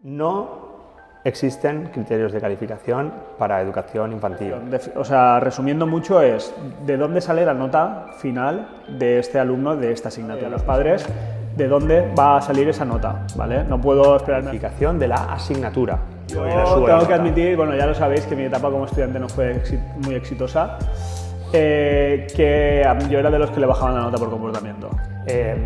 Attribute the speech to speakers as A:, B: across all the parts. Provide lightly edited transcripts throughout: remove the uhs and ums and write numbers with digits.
A: No existen criterios de calificación para educación infantil.
B: O sea, resumiendo mucho es de dónde sale la nota final de este alumno de esta asignatura. Los padres, de dónde va a salir esa nota, ¿vale? No puedo esperarme.
A: Calificación de la asignatura.
B: Yo tengo que admitir, bueno, ya lo sabéis que mi etapa como estudiante no fue muy exitosa, que yo era de los que le bajaban la nota por comportamiento.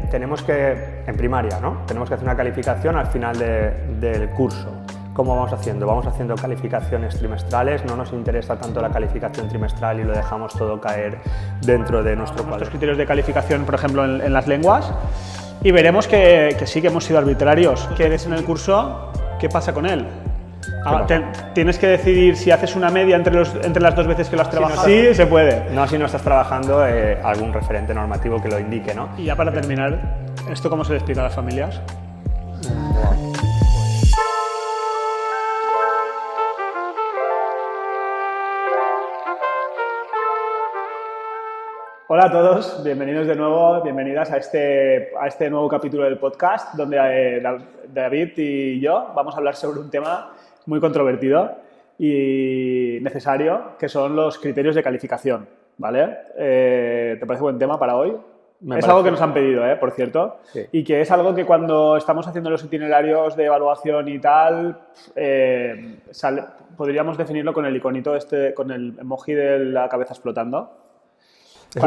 A: Tenemos que, en primaria, ¿no? Tenemos que hacer una calificación al final del curso. ¿Cómo vamos haciendo? Vamos haciendo calificaciones trimestrales, no nos interesa tanto la calificación trimestral y lo dejamos todo caer dentro de nuestro cuadro.
B: Nuestros criterios de calificación, por ejemplo, en las lenguas, y veremos que sí que hemos sido arbitrarios. ¿Qué eres en el curso? ¿Qué pasa con él? Tienes que decidir si haces una media entre las dos veces que lo has trabajado. Sí, se puede.
A: No, si no estás trabajando algún referente normativo que lo indique, ¿no?
B: Y ya para terminar, ¿esto cómo se le explica a las familias? Hola a todos, bienvenidos de nuevo, bienvenidas a este nuevo capítulo del podcast donde David y yo vamos a hablar sobre un tema muy controvertido y necesario, que son los criterios de calificación, ¿vale? ¿Te parece buen tema para hoy? Es algo que nos han pedido, por cierto, sí. Y que es algo que cuando estamos haciendo los itinerarios de evaluación y tal, podríamos definirlo con el iconito con el emoji de la cabeza explotando.
A: Es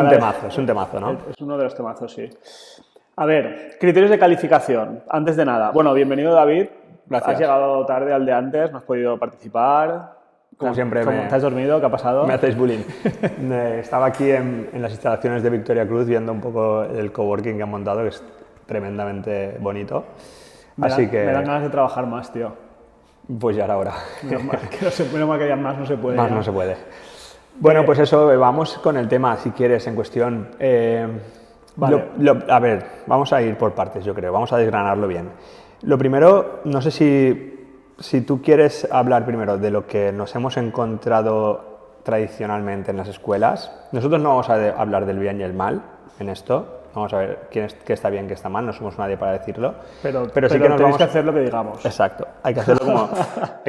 A: un temazo, ¿no?
B: Es uno de los temazos, sí. A ver, criterios de calificación. Antes de nada, bueno, bienvenido David.
A: Gracias.
B: Has llegado tarde al de antes, no has podido participar.
A: Como siempre.
B: ¿Te has dormido? ¿Qué ha pasado?
A: Me hacéis bullying. Estaba aquí en las instalaciones de Victoria Cruz viendo un poco el coworking que han montado, que es tremendamente bonito.
B: Me dan ganas de trabajar más, tío.
A: Pues ya era hora.
B: Menos mal que ya más no se puede.
A: Más no se puede. Bueno, pues eso, vamos con el tema, si quieres, en cuestión.
B: Vale.
A: A ver, vamos a ir por partes, yo creo, vamos a desgranarlo bien. Lo primero, no sé si tú quieres hablar primero de lo que nos hemos encontrado tradicionalmente en las escuelas. Nosotros no vamos a hablar del bien y el mal en esto. Vamos a ver qué está bien, qué está mal, no somos nadie para decirlo.
B: Pero sí que tenéis que hacer lo que digamos.
A: Exacto, hay que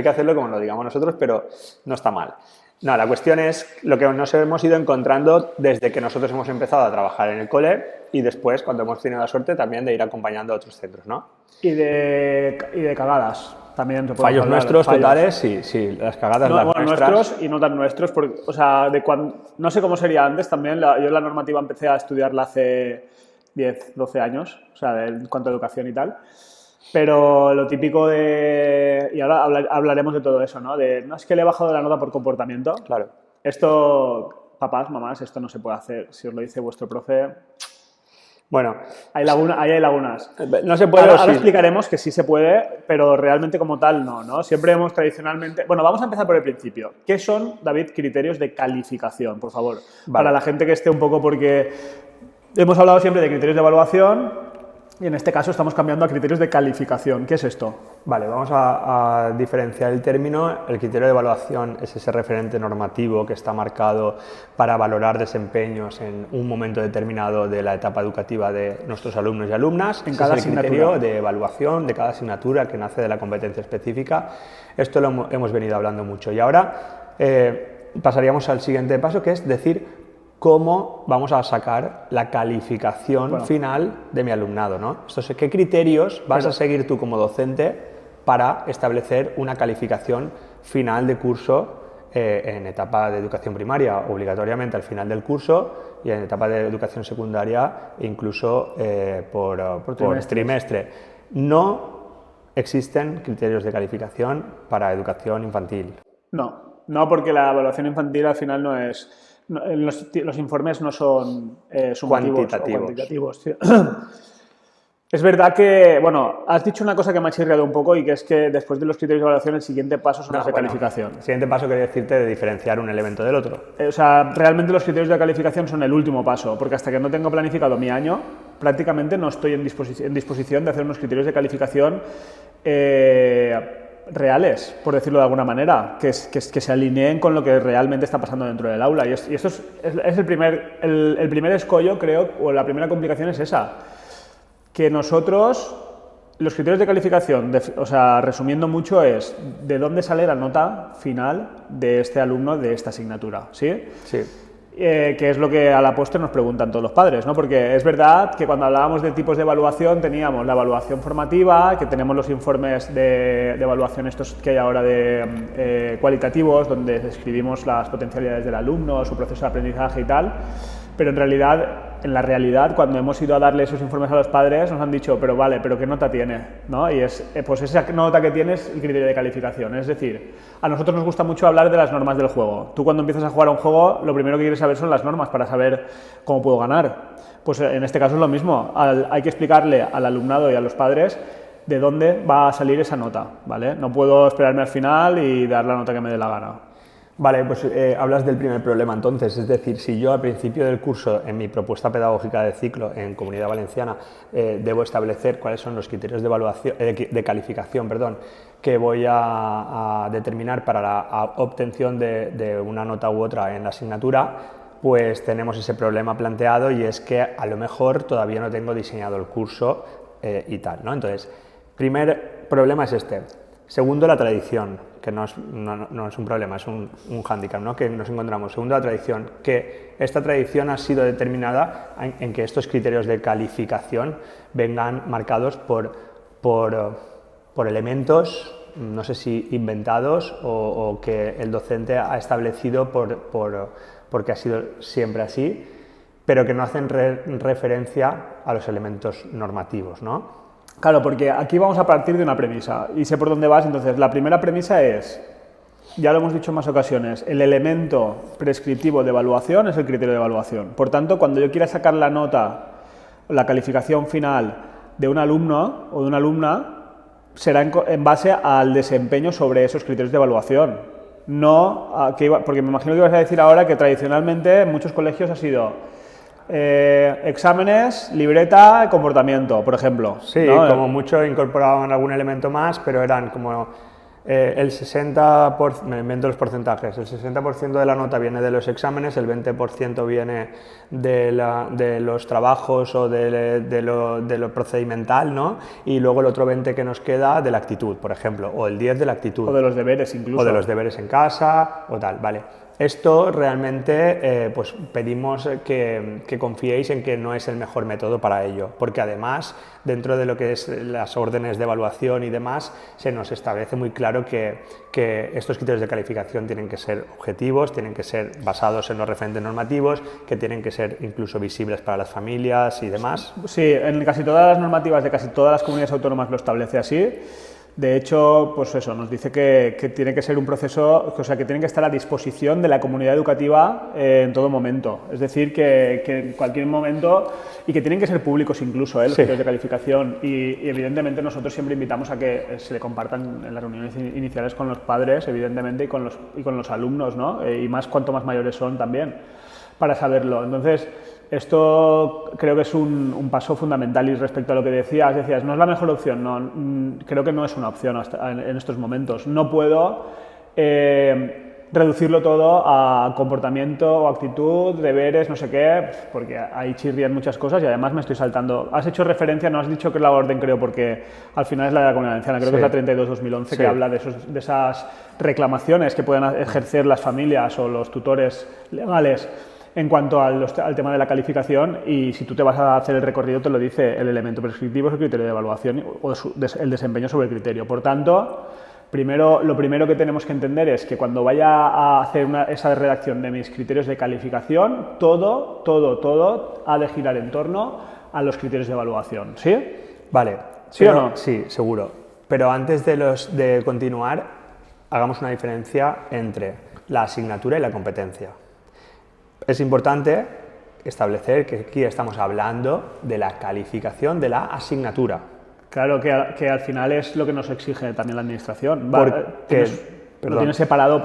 A: hacerlo como lo digamos nosotros, pero no está mal. No, la cuestión es lo que nos hemos ido encontrando desde que nosotros hemos empezado a trabajar en el cole y después, cuando hemos tenido la suerte también de ir acompañando a otros centros, ¿no?
B: Y de cagadas también.
A: Fallos nuestros totales, sí, las cagadas las nuestras.
B: Nuestros y no tan nuestros, porque, o sea, no sé cómo sería antes también, yo la normativa empecé a estudiarla hace 10, 12 años, o sea, en cuanto a educación y tal. Pero lo típico y ahora hablaremos de todo eso, ¿no? No es que le he bajado la nota por comportamiento.
A: Claro.
B: Esto, papás, mamás, esto no se puede hacer. Si os lo dice vuestro profe...
A: Bueno.
B: Ahí hay lagunas.
A: No se puede.
B: Ahora explicaremos que sí se puede, pero realmente como tal no. Siempre hemos tradicionalmente... Bueno, vamos a empezar por el principio. ¿Qué son, David, criterios de calificación, por favor? Vale. Para la gente que esté un poco, porque hemos hablado siempre de criterios de evaluación. Y en este caso estamos cambiando a criterios de calificación. ¿Qué es esto?
A: Vale, vamos a diferenciar el término. El criterio de evaluación es ese referente normativo que está marcado para valorar desempeños en un momento determinado de la etapa educativa de nuestros alumnos y alumnas.
B: En cada asignatura.
A: Es el criterio de evaluación de cada asignatura que nace de la competencia específica. Esto lo hemos venido hablando mucho. Y ahora pasaríamos al siguiente paso, que es decir cómo vamos a sacar la calificación final de mi alumnado, ¿no? Entonces, ¿qué criterios vas a seguir tú como docente para establecer una calificación final de curso en etapa de educación primaria, obligatoriamente al final del curso, y en etapa de educación secundaria incluso por trimestre? No existen criterios de calificación para educación infantil.
B: No, porque la evaluación infantil al final no es... Los informes no son cuantitativos. Es verdad que, bueno, has dicho una cosa que me ha chirriado un poco y que es que después de los criterios de evaluación el siguiente paso son los de calificación.
A: El siguiente paso quiere decirte de diferenciar un elemento del otro.
B: O sea, realmente los criterios de calificación son el último paso, porque hasta que no tengo planificado mi año, prácticamente no estoy en disposición de hacer unos criterios de calificación reales, por decirlo de alguna manera, que se alineen con lo que realmente está pasando dentro del aula. Y esto es el primer escollo, creo, o la primera complicación es esa, que nosotros los criterios de calificación, o sea, resumiendo mucho, es de dónde sale la nota final de este alumno de esta asignatura, ¿sí?
A: Sí.
B: Que es lo que a la postre nos preguntan todos los padres, ¿no? Porque es verdad que cuando hablábamos de tipos de evaluación teníamos la evaluación formativa, que tenemos los informes de evaluación estos que hay ahora de cualitativos, donde describimos las potencialidades del alumno, su proceso de aprendizaje y tal, pero en la realidad, cuando hemos ido a darle esos informes a los padres, nos han dicho, pero vale, pero ¿qué nota tiene? ¿No? Y pues esa nota que tiene es el criterio de calificación. Es decir, a nosotros nos gusta mucho hablar de las normas del juego. Tú cuando empiezas a jugar a un juego, lo primero que quieres saber son las normas para saber cómo puedo ganar. Pues en este caso es lo mismo. Hay que explicarle al alumnado y a los padres de dónde va a salir esa nota, ¿vale? No puedo esperarme al final y dar la nota que me dé la gana.
A: Vale, pues hablas del primer problema entonces, es decir, si yo al principio del curso, en mi propuesta pedagógica de ciclo en Comunidad Valenciana, debo establecer cuáles son los criterios de evaluación, de calificación, perdón, que voy a determinar para la obtención de una nota u otra en la asignatura, pues tenemos ese problema planteado y es que a lo mejor todavía no tengo diseñado el curso y tal, ¿no? Entonces, primer problema es este. Segundo, la tradición, que no es un problema, es un hándicap, ¿no? Que nos encontramos. Segundo, la tradición, que esta tradición ha sido determinada en que estos criterios de calificación vengan marcados por elementos, no sé si inventados o que el docente ha establecido porque ha sido siempre así, pero que no hacen referencia a los elementos normativos, ¿no?
B: Claro, porque aquí vamos a partir de una premisa y sé por dónde vas. Entonces, la primera premisa es, ya lo hemos dicho en más ocasiones, el elemento prescriptivo de evaluación es el criterio de evaluación. Por tanto, cuando yo quiera sacar la nota, la calificación final de un alumno o de una alumna, será en base al desempeño sobre esos criterios de evaluación. No, porque me imagino que ibas a decir ahora que tradicionalmente en muchos colegios ha sido exámenes, libreta, comportamiento, por ejemplo.
A: Sí,
B: ¿no?
A: Como mucho incorporaban algún elemento más, pero eran como el 60%, me invento los porcentajes, el 60% de la nota viene de los exámenes, el 20% viene de los trabajos o de lo procedimental, ¿no? Y luego el otro 20% que nos queda de la actitud, por ejemplo, o el 10% de la actitud.
B: O de los deberes incluso.
A: O de los deberes en casa, o tal, vale. Esto realmente pues pedimos que confiéis en que no es el mejor método para ello, porque además dentro de lo que es las órdenes de evaluación y demás se nos establece muy claro que estos criterios de calificación tienen que ser objetivos, tienen que ser basados en los referentes normativos, que tienen que ser incluso visibles para las familias y demás.
B: Sí, en casi todas las normativas de casi todas las comunidades autónomas lo establece así. De hecho, pues eso, nos dice que tiene que ser un proceso, o sea, que tiene que estar a disposición de la comunidad educativa en todo momento. Es decir, que en cualquier momento, y que tienen que ser públicos incluso, los criterios de calificación. Y evidentemente nosotros siempre invitamos a que se le compartan en las reuniones iniciales con los padres, evidentemente, y con los alumnos, ¿no? Y más cuanto más mayores son también, para saberlo. Entonces, esto creo que es un paso fundamental. Y respecto a lo que decías, no es la mejor opción, no, creo que no es una opción en estos momentos. No puedo reducirlo todo a comportamiento o actitud, deberes, no sé qué, porque ahí chirrían muchas cosas y además me estoy saltando. Has hecho referencia, no has dicho que es la orden, creo, porque al final es la de la Comunidad Valenciana, creo que es la 32/2011, que habla de esas reclamaciones que pueden ejercer las familias o los tutores legales en cuanto al tema de la calificación, y si tú te vas a hacer el recorrido te lo dice, el elemento prescriptivo es el criterio de evaluación o el desempeño sobre el criterio. Por tanto, lo primero que tenemos que entender es que cuando vaya a hacer esa redacción de mis criterios de calificación, todo ha de girar en torno a los criterios de evaluación. ¿Sí?
A: Vale.
B: ¿Sí o no?
A: Sí, seguro. Pero antes de continuar, hagamos una diferencia entre la asignatura y la competencia. Es importante establecer que aquí estamos hablando de la calificación de la asignatura.
B: Claro, que al final es lo que nos exige también la administración. Lo tienes separado,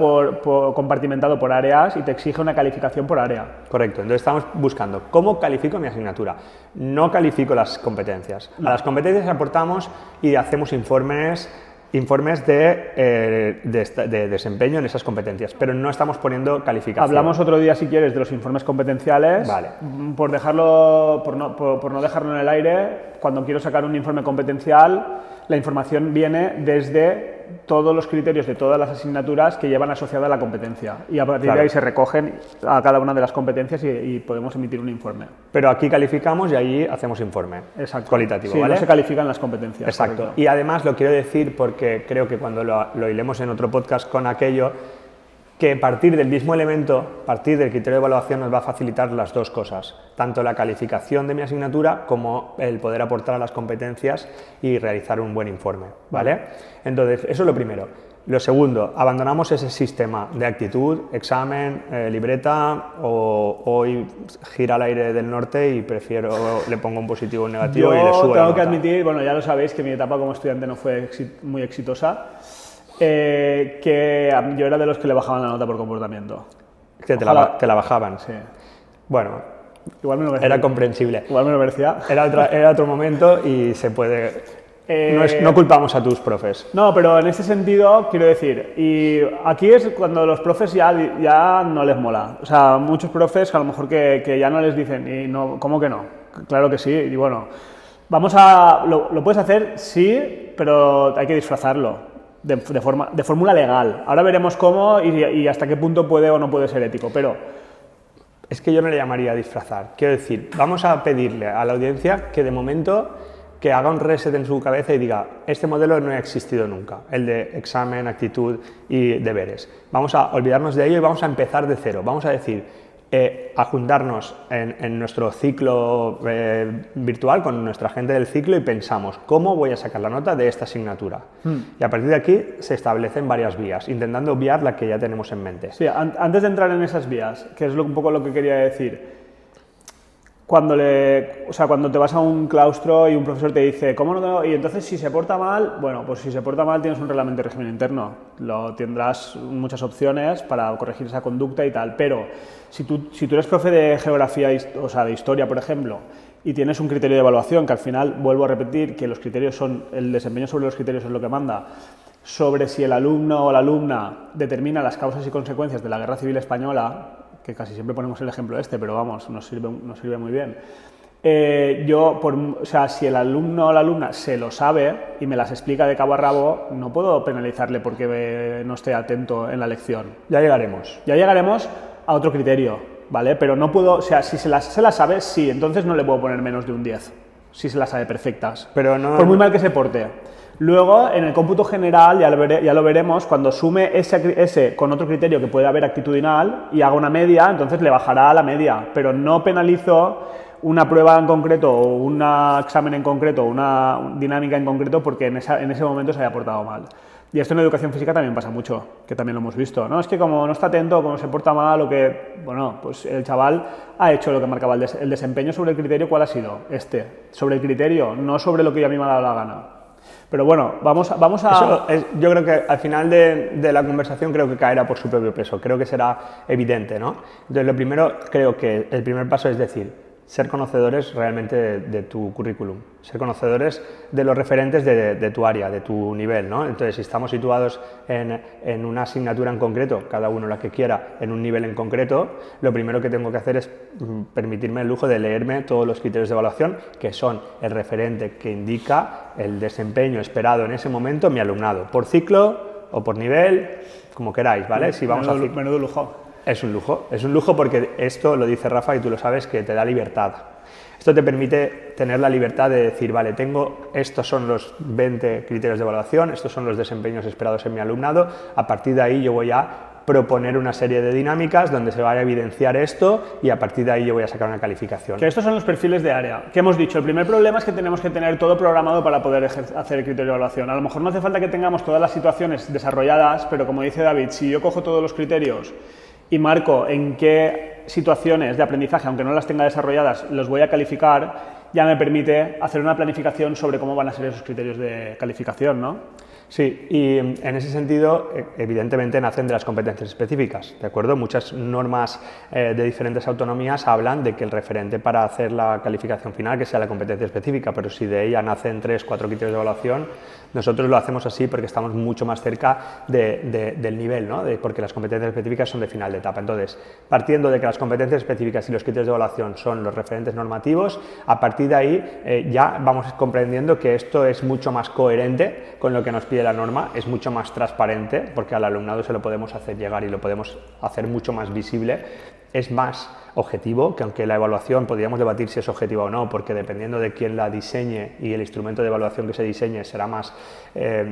B: compartimentado por áreas y te exige una calificación por área.
A: Correcto. Entonces estamos buscando cómo califico mi asignatura. No califico las competencias. A las competencias aportamos y hacemos informes informes de desempeño en esas competencias, pero no estamos poniendo calificación.
B: Hablamos otro día, si quieres, de los informes competenciales.
A: Vale.
B: Por no dejarlo en el aire, cuando quiero sacar un informe competencial, la información viene desde todos los criterios de todas las asignaturas que llevan asociada la competencia. Y a partir de ahí se recogen a cada una de las competencias y podemos emitir un informe.
A: Pero aquí calificamos y allí hacemos informe.
B: Exacto.
A: Cualitativo,
B: sí,
A: ¿vale?
B: No se califican las competencias.
A: Exacto.
B: Correcto.
A: Y además lo quiero decir porque creo que cuando lo hilemos en otro podcast con aquello, que partir del mismo elemento, partir del criterio de evaluación nos va a facilitar las dos cosas, tanto la calificación de mi asignatura como el poder aportar a las competencias y realizar un buen informe, ¿vale? Entonces, eso es lo primero. Lo segundo, abandonamos ese sistema de actitud, examen, libreta, o hoy gira al aire del norte y le pongo un positivo o un negativo y le subo la
B: tengo
A: nota.
B: que admitir, bueno, ya lo sabéis, que mi etapa como estudiante no fue muy exitosa. Que yo era de los que le bajaban la nota por comportamiento.
A: Que te la bajaban.
B: Sí.
A: Bueno,
B: Igual me lo merecía.
A: era comprensible.
B: Igual me lo merecía.
A: Era otro momento y se puede... No culpamos a tus profes.
B: No, pero en ese sentido, quiero decir, y aquí es cuando los profes ya no les mola. O sea, muchos profes a lo mejor que ya no les dicen, y no, ¿cómo que no? Claro que sí, y bueno, lo puedes hacer, sí, pero hay que disfrazarlo. De fórmula legal. Ahora veremos cómo y hasta qué punto puede o no puede ser ético, pero...
A: Es que yo no le llamaría disfrazar. Quiero decir, vamos a pedirle a la audiencia que de momento que haga un reset en su cabeza y diga, este modelo no ha existido nunca, el de examen, actitud y deberes. Vamos a olvidarnos de ello y vamos a empezar de cero. Vamos a decir, a juntarnos en nuestro ciclo virtual con nuestra gente del ciclo y pensamos cómo voy a sacar la nota de esta asignatura. Y a partir de aquí se establecen varias vías, intentando obviar la que ya tenemos en mente.
B: Sí, antes de entrar en esas vías, que es un poco lo que quería decir, cuando te vas a un claustro y un profesor te dice, ¿cómo no? Y entonces si se porta mal, bueno, pues si se porta mal tienes un reglamento de régimen interno, tendrás muchas opciones para corregir esa conducta y tal, pero si tú eres profe de geografía, o sea, de historia, por ejemplo, y tienes un criterio de evaluación, que al final, vuelvo a repetir, que los criterios el desempeño sobre los criterios es lo que manda, sobre si el alumno o la alumna determina las causas y consecuencias de la Guerra Civil Española, que casi siempre ponemos el ejemplo pero vamos, nos sirve muy bien. Si el alumno o la alumna se lo sabe y me las explica de cabo a rabo, no puedo penalizarle porque no esté atento en la lección.
A: Ya llegaremos.
B: Ya llegaremos a otro criterio, ¿vale? Pero no puedo, o sea, si se las sabe, sí, entonces no le puedo poner menos de un 10, si se las sabe perfectas,
A: pero no,
B: por muy mal que se porte. Luego, en el cómputo general, ya lo veremos, cuando sume ese con otro criterio que puede haber actitudinal y haga una media, entonces le bajará a la media, pero no penalizo una prueba en concreto o un examen en concreto o una dinámica en concreto porque en ese momento se haya portado mal. Y esto en educación física también pasa mucho, que también lo hemos visto, ¿no? Es que como no está atento, como se porta mal o que... Bueno, pues el chaval ha hecho lo que marcaba el desempeño sobre el criterio, ¿cuál ha sido? Sobre el criterio, no sobre lo que a mí me ha dado la gana. Pero bueno, vamos a...
A: Yo creo que al final de la conversación creo que caerá por su propio peso, creo que será evidente, ¿no? Entonces lo primero, creo que el primer paso es decir, ser conocedores realmente de tu currículum, ser conocedores de los referentes de tu área, de tu nivel, ¿no? Entonces, si estamos situados en una asignatura en concreto, cada uno la que quiera, en un nivel en concreto, lo primero que tengo que hacer es permitirme el lujo de leerme todos los criterios de evaluación, que son el referente que indica el desempeño esperado en ese momento en mi alumnado, por ciclo o por nivel, como queráis, ¿vale? Si vamos
B: menudo lujo.
A: Es un lujo porque esto, lo dice Rafa y tú lo sabes, que te da libertad. Esto te permite tener la libertad de decir, vale, estos son los 20 criterios de evaluación, estos son los desempeños esperados en mi alumnado, a partir de ahí yo voy a proponer una serie de dinámicas donde se va a evidenciar esto y a partir de ahí yo voy a sacar una calificación.
B: Que estos son los perfiles de área. ¿Qué hemos dicho? El primer problema es que tenemos que tener todo programado para poder hacer el criterio de evaluación. A lo mejor no hace falta que tengamos todas las situaciones desarrolladas, pero como dice David, si yo cojo todos los criterios y marco en qué situaciones de aprendizaje, aunque no las tenga desarrolladas, los voy a calificar ya me permite hacer una planificación sobre cómo van a ser esos criterios de calificación, ¿no?
A: Sí, y en ese sentido, evidentemente nacen de las competencias específicas, ¿de acuerdo? Muchas normas de diferentes autonomías hablan de que el referente para hacer la calificación final que sea la competencia específica, pero si de ella nacen 3 o 4 criterios de evaluación, nosotros lo hacemos así porque estamos mucho más cerca del nivel, ¿no? Porque las competencias específicas son de final de etapa. Entonces, partiendo de que las competencias específicas y los criterios de evaluación son los referentes normativos, a partir de ahí ya vamos comprendiendo que esto es mucho más coherente con lo que nos pide la norma, es mucho más transparente porque al alumnado se lo podemos hacer llegar y lo podemos hacer mucho más visible, es más objetivo, que aunque la evaluación podríamos debatir si es objetiva o no, porque dependiendo de quién la diseñe y el instrumento de evaluación que se diseñe será más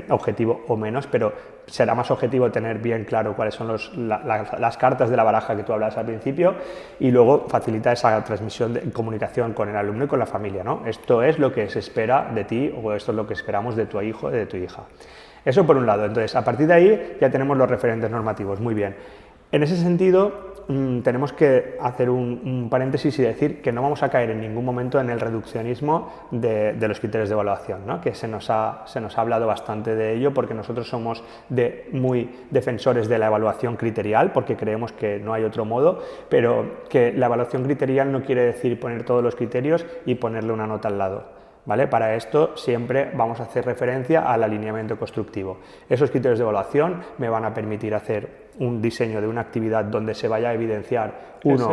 A: objetivo o menos, pero será más objetivo tener bien claro cuáles son las cartas de la baraja que tú hablas al principio y luego facilita esa transmisión de comunicación con el alumno y con la familia, ¿no? Esto es lo que se espera de ti o esto es lo que esperamos de tu hijo o de tu hija. Eso por un lado. Entonces, a partir de ahí ya tenemos los referentes normativos. Muy bien. En ese sentido, tenemos que hacer un paréntesis y decir que no vamos a caer en ningún momento en el reduccionismo de los criterios de evaluación, ¿no? Que se nos ha hablado bastante de ello porque nosotros somos muy defensores de la evaluación criterial porque creemos que no hay otro modo, pero que la evaluación criterial no quiere decir poner todos los criterios y ponerle una nota al lado. ¿Vale? Para esto siempre vamos a hacer referencia al alineamiento constructivo. Esos criterios de evaluación me van a permitir hacer un diseño de una actividad donde se vaya a evidenciar uno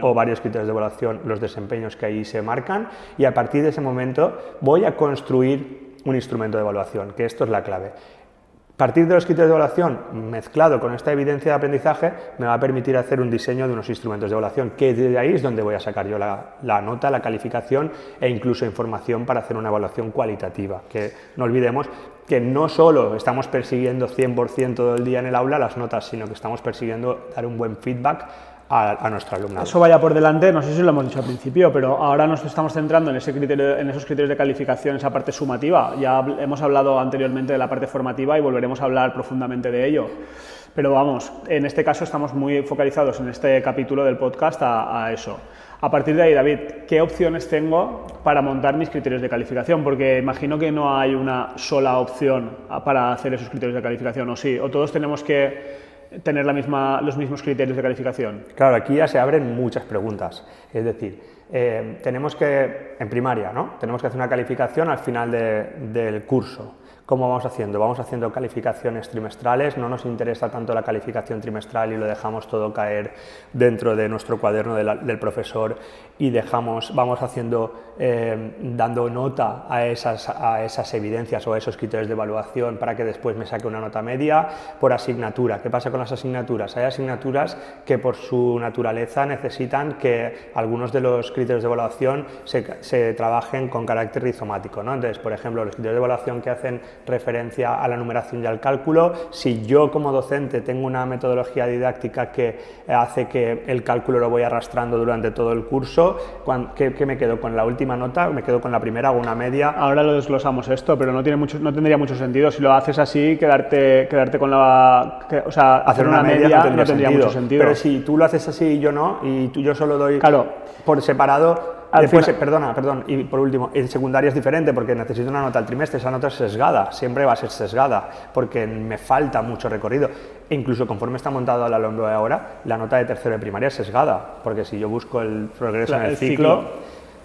A: o varios criterios de evaluación, los desempeños que ahí se marcan y a partir de ese momento voy a construir un instrumento de evaluación, que esto es la clave. Partir de los criterios de evaluación mezclado con esta evidencia de aprendizaje me va a permitir hacer un diseño de unos instrumentos de evaluación, que desde ahí es donde voy a sacar yo la nota, la calificación e incluso información para hacer una evaluación cualitativa. Que no olvidemos que no solo estamos persiguiendo 100% todo el día en el aula las notas, sino que estamos persiguiendo dar un buen feedback a nuestro alumnado.
B: Eso vaya por delante, no sé si lo hemos dicho al principio, pero ahora nos estamos centrando en esos criterios de calificación, esa parte sumativa. Ya hemos hablado anteriormente de la parte formativa y volveremos a hablar profundamente de ello. Pero vamos, en este caso estamos muy focalizados en este capítulo del podcast a eso. A partir de ahí, David, ¿qué opciones tengo para montar mis criterios de calificación? Porque imagino que no hay una sola opción para hacer esos criterios de calificación, ¿o sí? ¿O todos tenemos que tener los mismos criterios de calificación?
A: Claro, aquí ya se abren muchas preguntas. Es decir, tenemos que, en primaria, ¿no? Tenemos que hacer una calificación al final del curso. ¿Cómo vamos haciendo? Vamos haciendo calificaciones trimestrales, no nos interesa tanto la calificación trimestral y lo dejamos todo caer dentro de nuestro cuaderno del profesor y vamos haciendo, dando nota a esas evidencias o a esos criterios de evaluación para que después me saque una nota media por asignatura. ¿Qué pasa con las asignaturas? Hay asignaturas que por su naturaleza necesitan que algunos de los criterios de evaluación se trabajen con carácter rizomático, ¿no? Entonces, por ejemplo, los criterios de evaluación que hacen referencia a la numeración y al cálculo, si yo como docente tengo una metodología didáctica que hace que el cálculo lo voy arrastrando durante todo el curso, ¿qué me quedo? ¿Con la última nota? ¿Me quedo con la primera o una media?
B: Ahora lo desglosamos esto, pero no tendría mucho sentido. Si lo haces así, quedarte con la... o sea, hacer una media no tendría mucho sentido.
A: Pero si tú lo haces así y yo no, y yo solo doy por separado...
B: Después,
A: perdón, y por último, en secundaria es diferente porque necesito una nota al trimestre, esa nota es sesgada, siempre va a ser sesgada porque me falta mucho recorrido. E incluso conforme está montado el alumno de ahora, la nota de tercero de primaria es sesgada, porque si yo busco el progreso en el ciclo,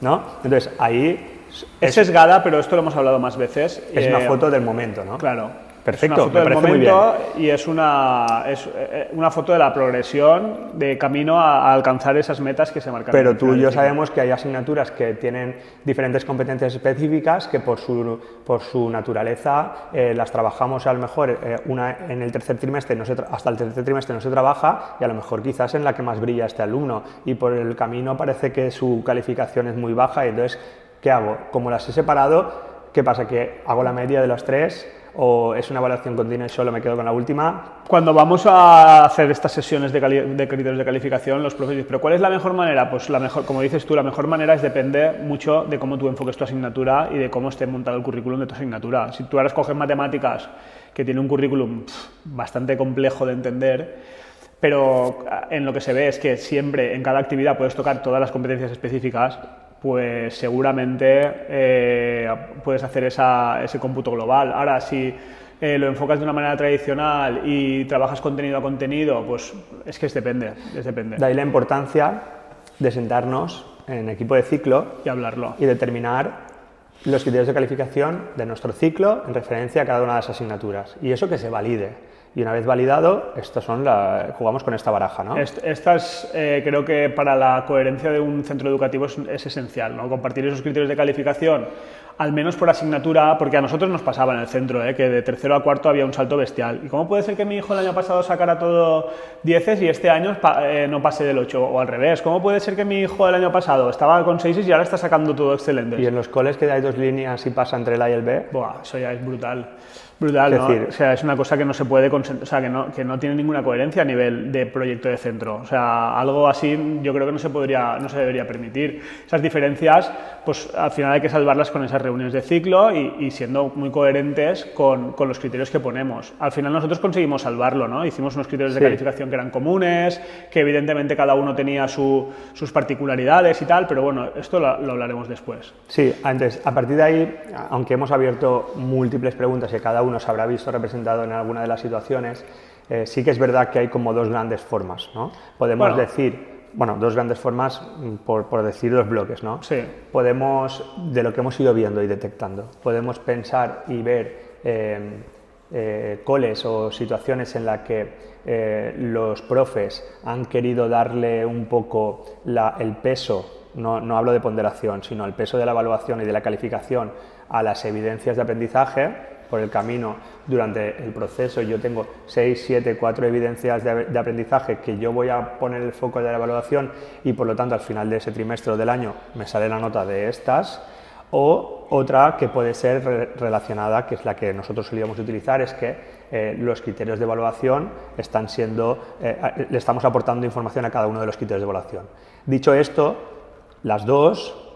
A: ¿no? Entonces ahí...
B: Es sesgada, pero esto lo hemos hablado más veces.
A: Es una foto del momento, ¿no?
B: Claro.
A: Perfecto,
B: es una foto
A: me parece muy bien.
B: Y es una foto de la progresión de camino a alcanzar esas metas que se marcan.
A: Pero tú y yo sabemos que hay asignaturas que tienen diferentes competencias específicas que por su naturaleza las trabajamos a lo mejor una en el tercer trimestre, hasta el tercer trimestre no se trabaja y a lo mejor quizás en la que más brilla este alumno y por el camino parece que su calificación es muy baja y entonces, ¿qué hago? Como las he separado, ¿qué pasa? ¿Que hago la media de los tres? ¿O es una evaluación continua y solo me quedo con la última?
B: Cuando vamos a hacer estas sesiones de criterios de calificación, los profesores, ¿pero cuál es la mejor manera? Pues la mejor, como dices tú, la mejor manera depende mucho de cómo tú enfoques tu asignatura y de cómo esté montado el currículum de tu asignatura. Si tú ahora escoges matemáticas, que tiene un currículum bastante complejo de entender, pero en lo que se ve es que siempre en cada actividad puedes tocar todas las competencias específicas, pues seguramente puedes hacer ese cómputo global. Ahora, si lo enfocas de una manera tradicional y trabajas contenido a contenido, pues es que depende.
A: De ahí la importancia de sentarnos en equipo de ciclo
B: Y hablarlo.
A: y determinar los criterios de calificación de nuestro ciclo en referencia a cada una de las asignaturas. Y eso que se valide. Y una vez validado, jugamos con esta baraja, ¿no?
B: Estas, creo que para la coherencia de un centro educativo es esencial, ¿no? Compartir esos criterios de calificación, al menos por asignatura, porque a nosotros nos pasaba en el centro, que de tercero a cuarto había un salto bestial. ¿Y cómo puede ser que mi hijo el año pasado sacara todo 10 y este año no pase del 8? O al revés, ¿cómo puede ser que mi hijo el año pasado estaba con 6 y ahora está sacando todo excelente?
A: Y en los coles que hay 2 líneas y pasa entre el A y el B.
B: Buah, eso ya es brutal. Brutal, ¿no? O sea, es una cosa que no se puede, o sea, que no tiene ninguna coherencia a nivel de proyecto de centro. O sea, algo así yo creo que no se debería permitir. Esas diferencias, pues al final hay que salvarlas con esas reuniones de ciclo y siendo muy coherentes con los criterios que ponemos. Al final nosotros conseguimos salvarlo, ¿no? Hicimos unos criterios de calificación que eran comunes, que evidentemente cada uno tenía sus particularidades y tal, pero bueno, esto lo hablaremos después.
A: Sí, antes, a partir de ahí, aunque hemos abierto múltiples preguntas y cada uno se habrá visto representado en alguna de las situaciones, sí que es verdad que hay como 2 grandes formas, ¿no? Podemos decir, 2 grandes formas por decir 2 bloques, ¿no?
B: Sí.
A: Podemos, de lo que hemos ido viendo y detectando, podemos pensar y ver coles o situaciones en las que los profes han querido darle un poco el peso, no hablo de ponderación, sino el peso de la evaluación y de la calificación a las evidencias de aprendizaje. Por el camino, durante el proceso, yo tengo 6, 7, 4 evidencias de aprendizaje que yo voy a poner el foco de la evaluación y por lo tanto al final de ese trimestre o del año me sale la nota de estas. O otra que puede ser relacionada, que es la que nosotros solíamos utilizar, es que los criterios de evaluación le estamos aportando información a cada uno de los criterios de evaluación. Dicho esto, las dos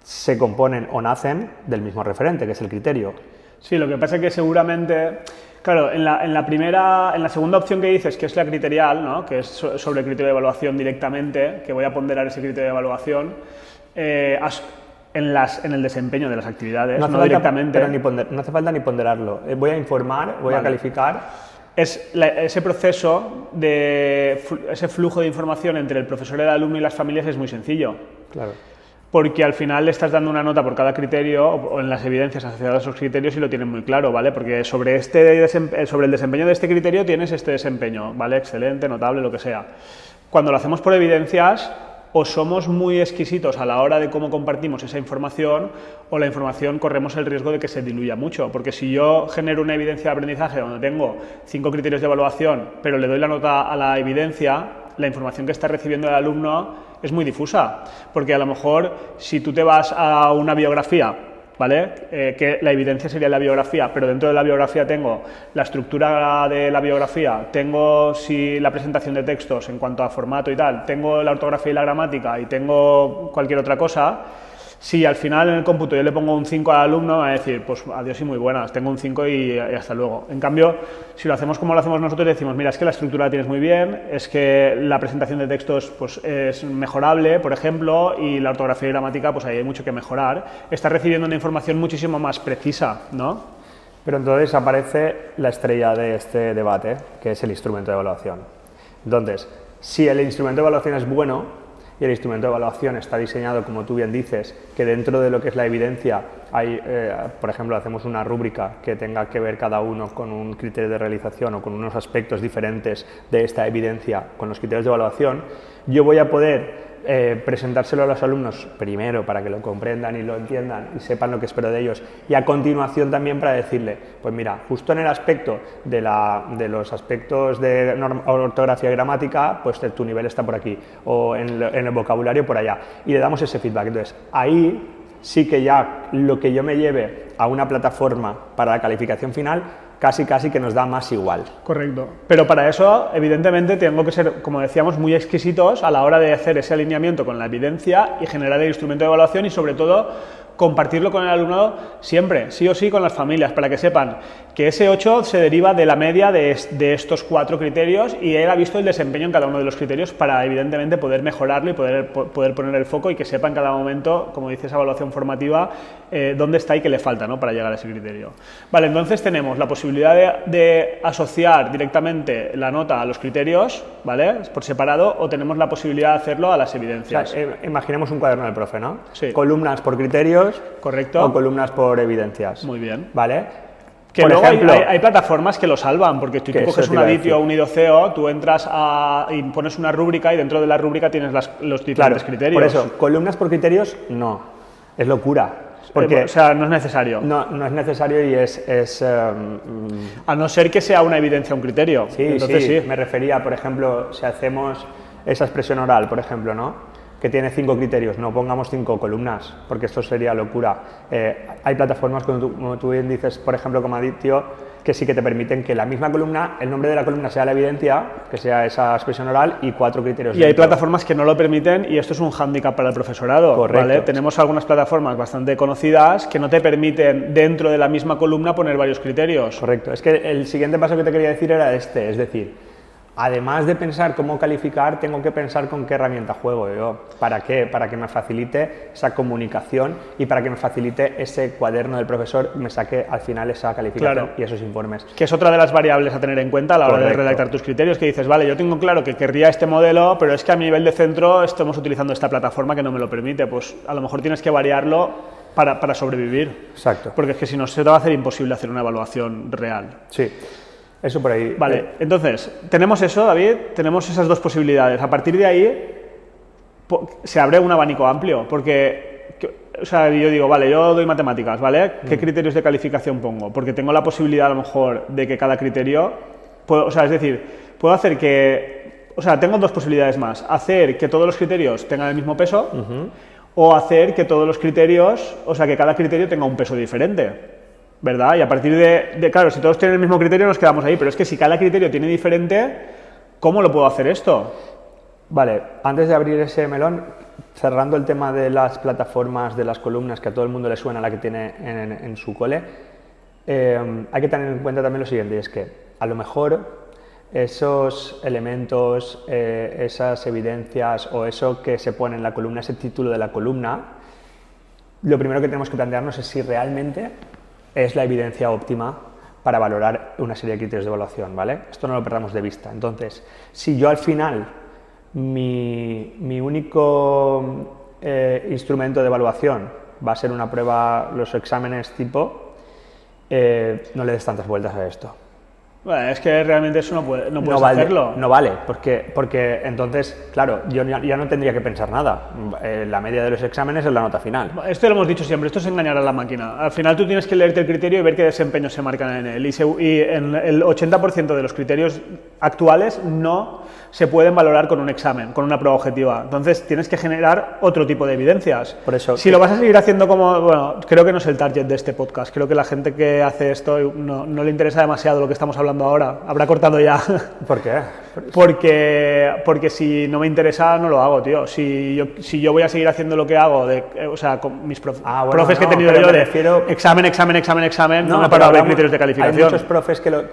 A: se componen o nacen del mismo referente, que es el criterio.
B: Sí, lo que pasa es que seguramente, claro, en la segunda opción que dices, que es la criterial, ¿no? Que es sobre el criterio de evaluación directamente, que voy a ponderar ese criterio de evaluación, en el desempeño de las actividades, no directamente.
A: Pero no hace falta ni ponderarlo. Voy a informar, voy a calificar.
B: Ese proceso, ese flujo de información entre el profesor, el alumno y las familias es muy sencillo.
A: Claro.
B: Porque al final le estás dando una nota por cada criterio o en las evidencias asociadas a esos criterios y lo tienen muy claro, ¿vale? Porque sobre el desempeño de este criterio tienes este desempeño, ¿vale? Excelente, notable, lo que sea. Cuando lo hacemos por evidencias, o somos muy exquisitos a la hora de cómo compartimos esa información, o la información corremos el riesgo de que se diluya mucho. Porque si yo genero una evidencia de aprendizaje donde tengo 5 criterios de evaluación, pero le doy la nota a la evidencia, la información que está recibiendo el alumno es muy difusa, porque a lo mejor si tú te vas a una biografía, ¿vale? Que la evidencia sería la biografía, pero dentro de la biografía tengo la estructura de la biografía, tengo la presentación de textos en cuanto a formato y tal, tengo la ortografía y la gramática y tengo cualquier otra cosa. Si al final en el cómputo yo le pongo un 5 al alumno, va a decir, pues adiós y muy buenas, tengo un 5 y hasta luego. En cambio, si lo hacemos como lo hacemos nosotros, decimos, mira, es que la estructura la tienes muy bien, es que la presentación de textos pues, es mejorable, por ejemplo, y la ortografía y gramática, pues ahí hay mucho que mejorar. Estás recibiendo una información muchísimo más precisa, ¿no?
A: Pero entonces aparece la estrella de este debate, que es el instrumento de evaluación. Entonces, si el instrumento de evaluación es bueno, y el instrumento de evaluación está diseñado, como tú bien dices, que dentro de lo que es la evidencia hay, por ejemplo, hacemos una rúbrica que tenga que ver cada uno con un criterio de realización o con unos aspectos diferentes de esta evidencia con los criterios de evaluación, yo voy a poder presentárselo a los alumnos primero para que lo comprendan y lo entiendan y sepan lo que espero de ellos, y a continuación también para decirle, pues mira, justo en el aspecto de los aspectos de ortografía y gramática, pues tu nivel está por aquí, o en el vocabulario por allá, y le damos ese feedback. Entonces ahí sí que ya lo que yo me lleve a una plataforma para la calificación final casi que nos da más igual.
B: Correcto. Pero para eso, evidentemente, tengo que ser, como decíamos, muy exquisitos a la hora de hacer ese alineamiento con la evidencia y generar el instrumento de evaluación y, sobre todo, compartirlo con el alumnado siempre, sí o sí, con las familias, para que sepan que ese 8 se deriva de la media de estos 4 criterios y él ha visto el desempeño en cada uno de los criterios para, evidentemente, poder mejorarlo y poder poner el foco y que sepa en cada momento, como dice esa evaluación formativa, dónde está y qué le falta, ¿no?, para llegar a ese criterio. Vale, entonces tenemos la posibilidad de asociar directamente la nota a los criterios, ¿vale?, por separado, o tenemos la posibilidad de hacerlo a las evidencias.
A: O sea, imaginemos un cuaderno del profe, ¿no?
B: Sí.
A: Columnas por criterios.
B: Correcto.
A: O columnas por evidencias.
B: Muy bien.
A: ¿Vale?
B: Que
A: por
B: luego
A: ejemplo,
B: hay plataformas que lo salvan, porque tú coges un Aditio o un IDOCEO, tú entras y pones una rúbrica y dentro de la rúbrica tienes los diferentes criterios.
A: Por eso, columnas por criterios, no. Es locura. Porque,
B: o sea, no es necesario.
A: No es necesario y
B: a no ser que sea una evidencia un criterio.
A: Sí,
B: entonces, sí.
A: Me refería, por ejemplo, si hacemos esa expresión oral, por ejemplo, ¿no?, que tiene 5 criterios, no pongamos 5 columnas, porque esto sería locura. Hay plataformas, como tú bien dices, por ejemplo, como Aditio, que sí que te permiten que la misma columna, el nombre de la columna sea la evidencia, que sea esa expresión oral y 4 criterios.
B: Y hay plataformas que no lo permiten y esto es un hándicap para el profesorado.
A: Correcto.
B: ¿Vale? Tenemos algunas plataformas bastante conocidas que no te permiten dentro de la misma columna poner varios criterios.
A: Correcto. Es que el siguiente paso que te quería decir era este, es decir, además de pensar cómo calificar, tengo que pensar con qué herramienta juego yo. ¿Para qué? Para que me facilite esa comunicación y para que me facilite ese cuaderno del profesor, me saque al final esa calificación y esos informes.
B: Que es otra de las variables a tener en cuenta a la hora de redactar tus criterios, que dices, vale, yo tengo claro que querría este modelo, pero es que a mi nivel de centro estamos utilizando esta plataforma que no me lo permite. Pues a lo mejor tienes que variarlo para sobrevivir.
A: Exacto.
B: Porque es que si no, se te va a hacer imposible hacer una evaluación real.
A: Sí. Eso por ahí.
B: Vale, entonces, tenemos eso, David, tenemos esas dos posibilidades. A partir de ahí se abre un abanico amplio, porque, o sea, yo digo, vale, yo doy matemáticas, ¿vale? ¿Qué criterios de calificación pongo? Porque tengo la posibilidad, a lo mejor, de que cada criterio, o sea, es decir, puedo hacer que, o sea, tengo dos posibilidades más. Hacer que todos los criterios tengan el mismo peso, o hacer que todos los criterios, o sea, que cada criterio tenga un peso diferente. ¿Verdad? Y a partir claro, si todos tienen el mismo criterio nos quedamos ahí, pero es que si cada criterio tiene diferente, ¿cómo lo puedo hacer esto?
A: Vale, antes de abrir ese melón, cerrando el tema de las plataformas, de las columnas, que a todo el mundo le suena la que tiene en su cole, hay que tener en cuenta también lo siguiente, y es que a lo mejor esos elementos, esas evidencias o eso que se pone en la columna, ese título de la columna, lo primero que tenemos que plantearnos es si realmente es la evidencia óptima para valorar una serie de criterios de evaluación, ¿vale? Esto no lo perdamos de vista. Entonces, si yo al final mi único instrumento de evaluación va a ser una prueba, los exámenes tipo, no le des tantas vueltas a esto.
B: Bueno, es que realmente eso no puedes hacerlo.
A: No vale, porque entonces, claro, yo ya no tendría que pensar nada. La media de los exámenes es la nota final.
B: Esto lo hemos dicho siempre, esto es engañar a la máquina. Al final tú tienes que leerte el criterio y ver qué desempeño se marcan en él. Y en el 80% de los criterios actuales no se pueden valorar con un examen, con una prueba objetiva. Entonces tienes que generar otro tipo de evidencias.
A: Por eso,
B: si lo vas a seguir haciendo como... Bueno, creo que no es el target de este podcast. Creo que la gente que hace esto no le interesa demasiado lo que estamos hablando ahora. Habrá cortado ya.
A: ¿Por qué?
B: Porque si no me interesa, no lo hago, tío. Si yo voy a seguir haciendo lo que hago, o sea, con mis profes que he tenido yo de examen, no me paro a ver criterios de calificación.
A: Hay muchos profes pero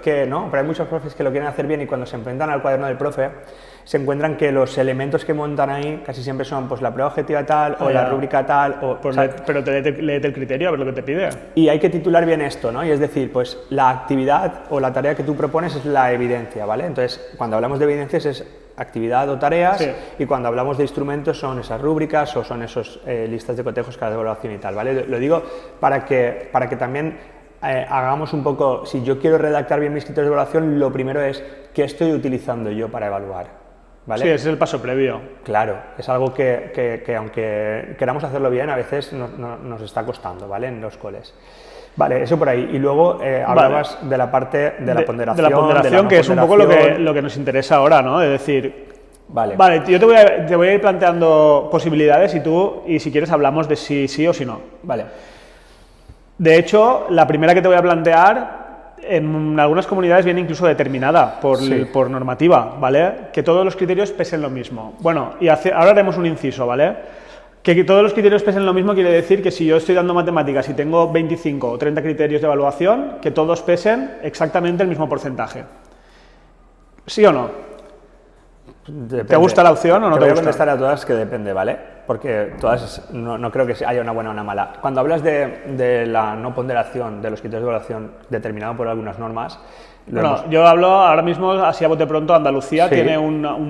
A: hay muchos profes que lo quieren hacer bien y cuando se enfrentan al cuaderno del profe, se encuentran que los elementos que montan ahí casi siempre son pues la prueba objetiva tal o la rúbrica tal.
B: Pero léete el criterio, a ver lo que te pide.
A: Y hay que titular bien esto, ¿no? Y es decir, pues la actividad o la tarea que tú propones es la evidencia, ¿vale? Entonces, cuando hablamos de evidencias es actividad o tareas, sí. Y cuando hablamos de instrumentos son esas rúbricas o son esos listas de cotejos cada evaluación y tal, ¿vale? Lo digo para que también hagamos un poco, si yo quiero redactar bien mis criterios de evaluación, lo primero es qué estoy utilizando yo para evaluar. ¿Vale?
B: Sí, ese es el paso previo.
A: Claro, es algo que aunque queramos hacerlo bien, a veces nos está costando, ¿vale? En los coles. Vale, eso por ahí. Y luego hablabas de la parte de la ponderación. De la ponderación,
B: que es un poco lo que nos interesa ahora, ¿no? Es decir, vale, yo te voy a ir planteando posibilidades y si quieres hablamos de si sí o si no.
A: Vale.
B: De hecho, la primera que te voy a plantear, en algunas comunidades viene incluso determinada por normativa, ¿vale? Que todos los criterios pesen lo mismo. Bueno, ahora haremos un inciso, ¿vale? Que todos los criterios pesen lo mismo quiere decir que si yo estoy dando matemáticas y tengo 25 o 30 criterios de evaluación, que todos pesen exactamente el mismo porcentaje. ¿Sí o no?
A: Depende.
B: ¿Te gusta la opción o no te
A: voy a
B: gusta?
A: contestar a todas que depende, ¿vale? Porque todas, no creo que haya una buena o una mala. Cuando hablas de la no ponderación de los criterios de evaluación determinado por algunas normas...
B: Bueno, yo hablo ahora mismo, así a bote pronto, Andalucía
A: Sí,
B: tiene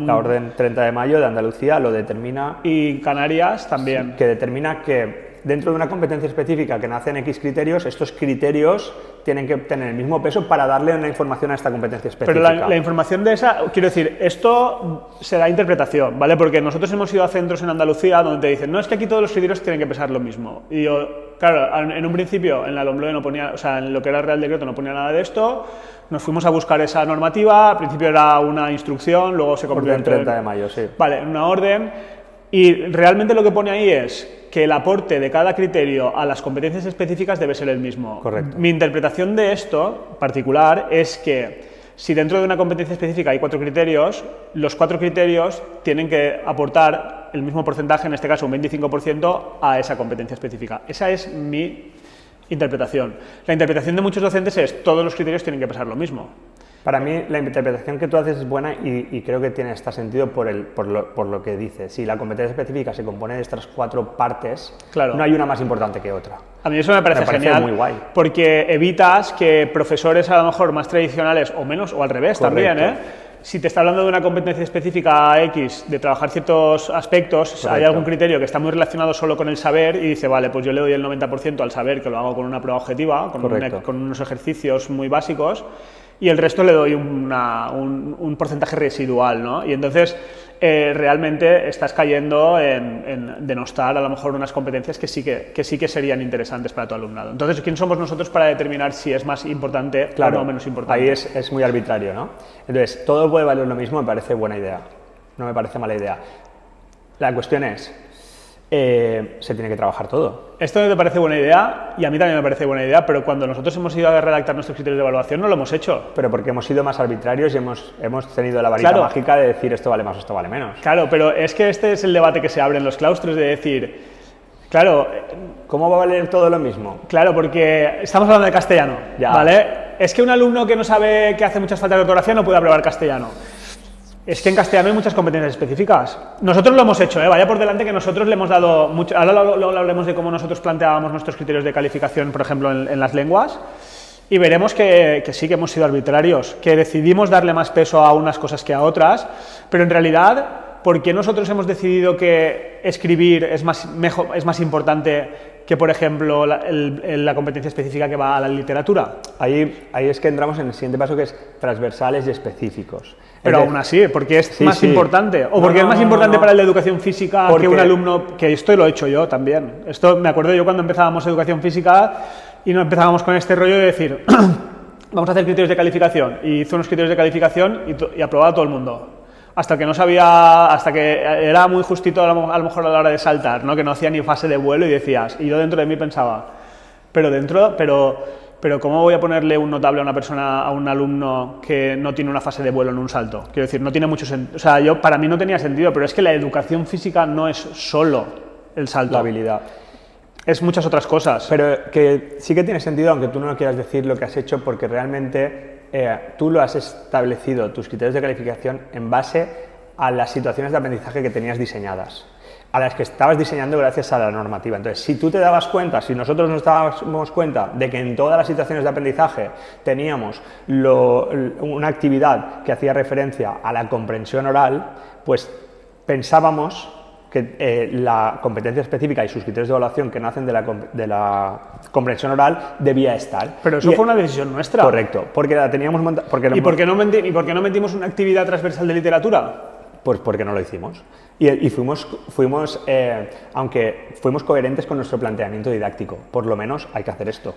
A: la orden 30 de mayo de Andalucía lo determina...
B: Y Canarias también.
A: Que determina que dentro de una competencia específica que nace en X criterios, estos criterios tienen que tener el mismo peso para darle una información a esta competencia específica.
B: Pero la información de esa, quiero decir, esto se da interpretación, ¿vale? Porque nosotros hemos ido a centros en Andalucía donde te dicen, no, es que aquí todos los criterios tienen que pesar lo mismo. Y yo, claro, en un principio en la LOMLOE no ponía, o sea, en lo que era el Real Decreto no ponía nada de esto, nos fuimos a buscar esa normativa, al principio era una instrucción, luego se convirtió
A: en 30 de mayo, sí.
B: Vale, en una orden, y realmente lo que pone ahí es que el aporte de cada criterio a las competencias específicas debe ser el mismo.
A: Correcto.
B: Mi interpretación de esto particular es que si dentro de una competencia específica hay 4 criterios, los 4 criterios tienen que aportar el mismo porcentaje, en este caso un 25%, a esa competencia específica. Esa es mi interpretación. La interpretación de muchos docentes es todos los criterios tienen que pesar lo mismo.
A: Para mí, la interpretación que tú haces es buena y creo que tiene este sentido por lo que dice. Si la competencia específica se compone de estas 4 partes,
B: claro,
A: no hay una más importante que otra.
B: A mí eso me parece genial,
A: muy guay.
B: Porque evitas que profesores a lo mejor más tradicionales o menos, o al revés. Correcto. También, si te está hablando de una competencia específica X, de trabajar ciertos aspectos, correcto, hay algún criterio que está muy relacionado solo con el saber y dice, vale, pues yo le doy el 90% al saber, que lo hago con una prueba objetiva, con unos ejercicios muy básicos, y el resto le doy un porcentaje residual, ¿no? Y entonces realmente estás cayendo en denostar a lo mejor unas competencias que sí que serían interesantes para tu alumnado. Entonces, ¿quién somos nosotros para determinar si es más importante o no menos importante?
A: Ahí es muy arbitrario, ¿no? Entonces, todo puede valer lo mismo, me parece buena idea, no me parece mala idea. La cuestión es, se tiene que trabajar todo.
B: Esto me parece buena idea y a mí también me parece buena idea, pero cuando nosotros hemos ido a redactar nuestros criterios de evaluación no lo hemos hecho.
A: Pero porque hemos sido más arbitrarios y hemos tenido la varita mágica de decir esto vale más o esto vale menos.
B: Claro, pero es que este es el debate que se abre en los claustros de decir, claro...
A: ¿Cómo va a valer todo lo mismo?
B: Claro, porque estamos hablando de castellano, ya, ¿vale? Es que un alumno que no sabe que hace muchas faltas de ortografía no puede aprobar castellano. Es que en castellano hay muchas competencias específicas. Nosotros lo hemos hecho, vaya por delante que nosotros le hemos dado mucho... Ahora luego hablaremos de cómo nosotros planteábamos nuestros criterios de calificación, por ejemplo, en las lenguas, y veremos que sí que hemos sido arbitrarios, que decidimos darle más peso a unas cosas que a otras, pero en realidad, ¿por qué nosotros hemos decidido que escribir es más importante que, por ejemplo, la competencia específica que va a la literatura?
A: Ahí es que entramos en el siguiente paso, que es transversales y específicos.
B: Pero aún así, porque es más importante, o porque es más importante para la educación física que un alumno, que esto lo he hecho yo también. Esto me acuerdo yo cuando empezábamos educación física y no empezábamos con este rollo de decir, vamos a hacer criterios de calificación, y hizo unos criterios de calificación y aprobaba a todo el mundo. Hasta que no sabía, hasta que era muy justito a lo mejor a la hora de saltar, ¿no? Que no hacía ni fase de vuelo y decías, y yo dentro de mí pensaba, pero ¿cómo voy a ponerle un notable a una persona, a un alumno que no tiene una fase de vuelo en un salto? Quiero decir, no tiene mucho sentido. O sea, para mí no tenía sentido, pero es que la educación física no es solo el salto.
A: La habilidad.
B: Es muchas otras cosas.
A: Pero que sí que tiene sentido, aunque tú no quieras decir lo que has hecho, porque realmente tú lo has establecido, tus criterios de calificación, en base a las situaciones de aprendizaje que tenías diseñadas, a las que estabas diseñando gracias a la normativa. Entonces, si tú te dabas cuenta, si nosotros nos dábamos cuenta de que en todas las situaciones de aprendizaje teníamos una actividad que hacía referencia a la comprensión oral, pues pensábamos que la competencia específica y sus criterios de evaluación que nacen de la comprensión oral debía estar.
B: Pero eso fue una decisión nuestra.
A: Correcto, porque la teníamos montada...
B: ¿Y por qué no metimos una actividad transversal de literatura?
A: Pues porque no lo hicimos. Y aunque fuimos coherentes con nuestro planteamiento didáctico, por lo menos hay que hacer esto.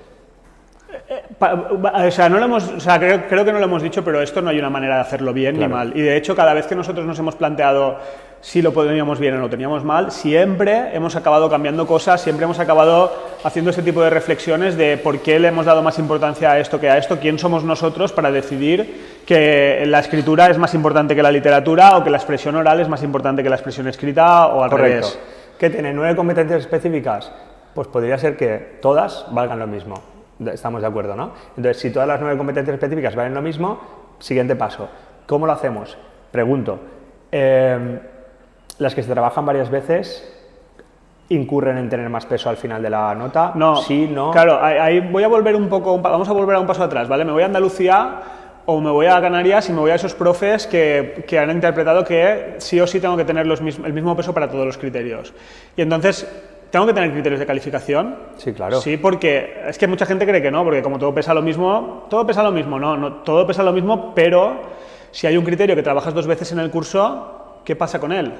B: Creo que no lo hemos dicho, pero esto no hay una manera de hacerlo bien ni mal. Y de hecho, cada vez que nosotros nos hemos planteado si lo teníamos bien o lo teníamos mal, siempre hemos acabado cambiando cosas, siempre hemos acabado haciendo ese tipo de reflexiones de por qué le hemos dado más importancia a esto que a esto, quién somos nosotros para decidir que la escritura es más importante que la literatura o que la expresión oral es más importante que la expresión escrita o al revés.
A: ¿Qué tiene 9 competencias específicas? Pues podría ser que todas valgan lo mismo. Estamos de acuerdo, ¿no? Entonces, si todas las 9 competencias específicas valen lo mismo, siguiente paso. ¿Cómo lo hacemos? Pregunto. ¿Las que se trabajan varias veces incurren en tener más peso al final de la nota?
B: No.
A: Sí, no.
B: Claro, ahí voy a volver vamos a volver a un paso atrás, ¿vale? Me voy a Andalucía o me voy a Canarias y me voy a esos profes que han interpretado que sí o sí tengo que tener el mismo peso para todos los criterios. Y entonces, ¿tengo que tener criterios de calificación?
A: Sí, claro.
B: Sí, porque es que mucha gente cree que no, porque como todo pesa lo mismo, todo pesa lo mismo, no, todo pesa lo mismo, pero si hay un criterio que trabajas 2 veces en el curso, ¿qué pasa con él?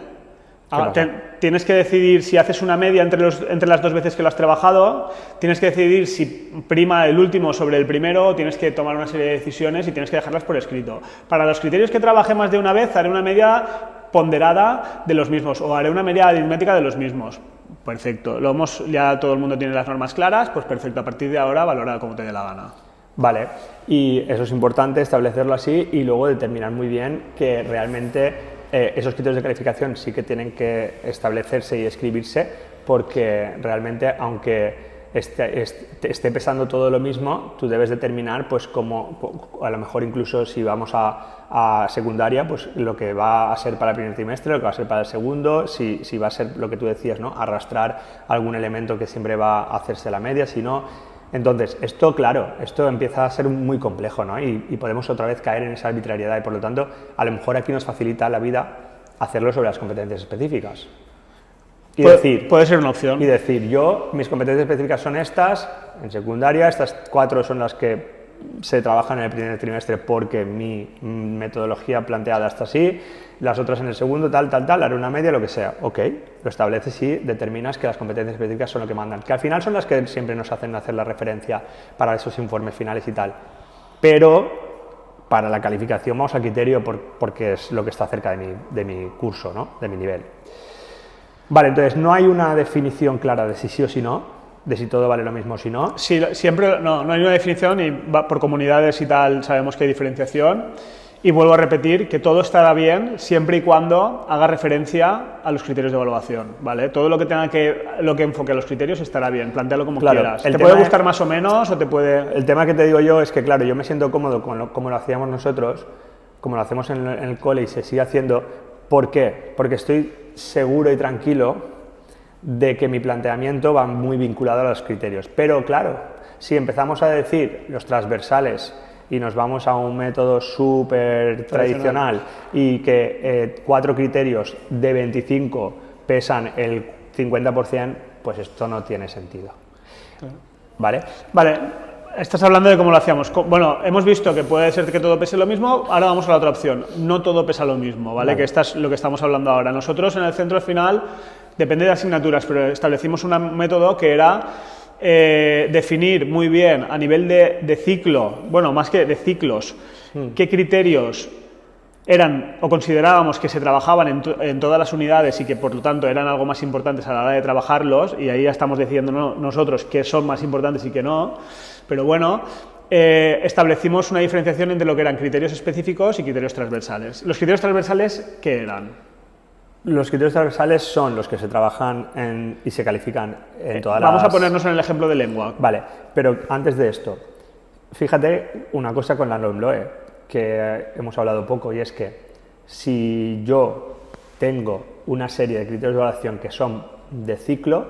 B: Tienes que decidir si haces una media entre las 2 veces que lo has trabajado, tienes que decidir si prima el último sobre el primero, tienes que tomar una serie de decisiones y tienes que dejarlas por escrito. Para los criterios que trabajé más de una vez, haré una media ponderada de los mismos o haré una media aritmética de los mismos. Perfecto, ya todo el mundo tiene las normas claras, pues perfecto, a partir de ahora valora como te dé la gana.
A: Vale, y eso es importante, establecerlo así y luego determinar muy bien que realmente esos criterios de calificación sí que tienen que establecerse y escribirse, porque realmente, aunque esté pesando todo lo mismo, tú debes determinar, pues, como a lo mejor incluso si vamos a secundaria, pues lo que va a ser para el primer trimestre, lo que va a ser para el segundo, si va a ser lo que tú decías, ¿no? Arrastrar algún elemento que siempre va a hacerse la media, si no. Entonces, esto, claro, esto empieza a ser muy complejo, ¿no? Y podemos otra vez caer en esa arbitrariedad y, por lo tanto, a lo mejor aquí nos facilita la vida hacerlo sobre las competencias específicas. Y
B: puede ser una opción.
A: Y decir, mis competencias específicas son estas, en secundaria, estas 4 son las que se trabajan en el primer trimestre porque mi metodología planteada está así, las otras en el segundo, tal, haré una media, lo que sea. Ok, lo estableces y determinas que las competencias específicas son lo que mandan, que al final son las que siempre nos hacen hacer la referencia para esos informes finales y tal. Pero para la calificación vamos a criterio porque es lo que está cerca de mi curso, ¿no? De mi nivel. Vale, entonces no hay una definición clara de si sí o si no, de si todo vale lo mismo o si no.
B: Sí, siempre no hay una definición y por comunidades y tal sabemos que hay diferenciación. Y vuelvo a repetir que todo estará bien siempre y cuando haga referencia a los criterios de evaluación, ¿vale? Todo lo que enfoque a los criterios estará bien, plantéalo como quieras. Te puede gustar más o menos o te puede...
A: El tema que te digo yo es que, claro, yo me siento cómodo como lo hacíamos nosotros, como lo hacemos en el cole y se sigue haciendo. ¿Por qué? Porque estoy seguro y tranquilo de que mi planteamiento va muy vinculado a los criterios. Pero, claro, si empezamos a decir los transversales y nos vamos a un método súper tradicional y que 4 criterios de 25 pesan el 50%, pues esto no tiene sentido. ¿Vale?
B: Vale, estás hablando de cómo lo hacíamos. Bueno, hemos visto que puede ser que todo pese lo mismo, ahora vamos a la otra opción. No todo pesa lo mismo, ¿vale? Que esto es lo que estamos hablando ahora. Nosotros en el centro al final, depende de asignaturas, pero establecimos un método que era definir muy bien a nivel de ciclo, bueno, más que de ciclos, qué criterios eran o considerábamos que se trabajaban en todas las unidades y que por lo tanto eran algo más importantes a la hora de trabajarlos, y ahí ya estamos diciendo nosotros qué son más importantes y qué no, pero bueno, establecimos una diferenciación entre lo que eran criterios específicos y criterios transversales. ¿Los criterios transversales qué eran?
A: Los criterios transversales son los que se trabajan y se califican en todas
B: Vamos a ponernos en el ejemplo de lengua.
A: Vale, pero antes de esto, fíjate una cosa con la LOMLOE, que hemos hablado poco, y es que si yo tengo una serie de criterios de evaluación que son de ciclo,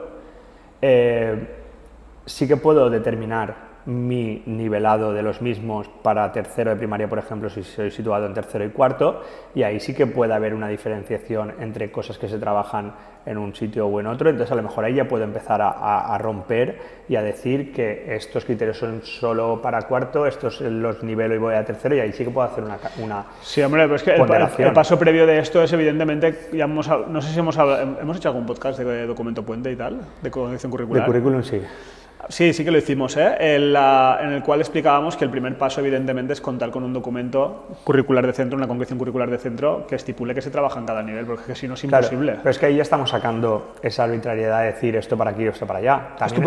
A: sí que puedo determinar mi nivelado de los mismos para tercero de primaria, por ejemplo, si soy situado en tercero y cuarto, y ahí sí que puede haber una diferenciación entre cosas que se trabajan en un sitio o en otro. Entonces a lo mejor ahí ya puedo empezar a romper y a decir que estos criterios son solo para cuarto, estos los nivelo y voy a tercero, y ahí sí que puedo hacer una
B: sí, hombre, pero es que el paso previo de esto es evidentemente, ya no sé si hemos hecho algún podcast de documento puente y tal, de corrección curricular.
A: De currículum sí.
B: Sí, sí que lo hicimos, en el cual explicábamos que el primer paso, evidentemente, es contar con un documento curricular de centro, una concreción curricular de centro, que estipule que se trabaja en cada nivel, porque si no es imposible.
A: Claro, pero es que ahí ya estamos sacando esa arbitrariedad de decir esto para aquí o esto para allá.
B: También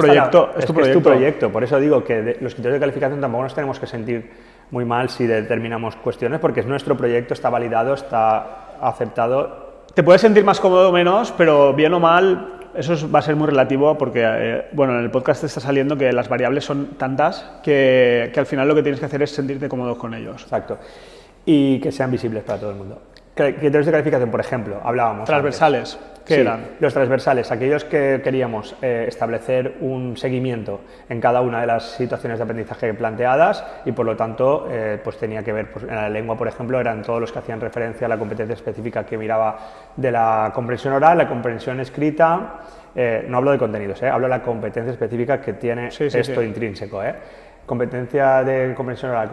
B: es tu proyecto.
A: Por eso digo que los criterios de calificación tampoco nos tenemos que sentir muy mal si determinamos cuestiones, porque es nuestro proyecto, está validado, está aceptado.
B: Te puedes sentir más cómodo o menos, pero bien o mal, va a ser muy relativo porque, bueno, en el podcast está saliendo que las variables son tantas que al final lo que tienes que hacer es sentirte cómodo con ellos.
A: Exacto. Y que sean visibles para todo el mundo. Criterios de calificación, por ejemplo, hablábamos
B: transversales,
A: antes.
B: ¿qué eran?
A: Los transversales, aquellos que queríamos establecer un seguimiento en cada una de las situaciones de aprendizaje planteadas y por lo tanto pues tenía que ver, pues, en la lengua, por ejemplo, eran todos los que hacían referencia a la competencia específica que miraba de la comprensión oral, la comprensión escrita, no hablo de contenidos, hablo de la competencia específica que tiene esto intrínseco. Competencia de comprensión oral,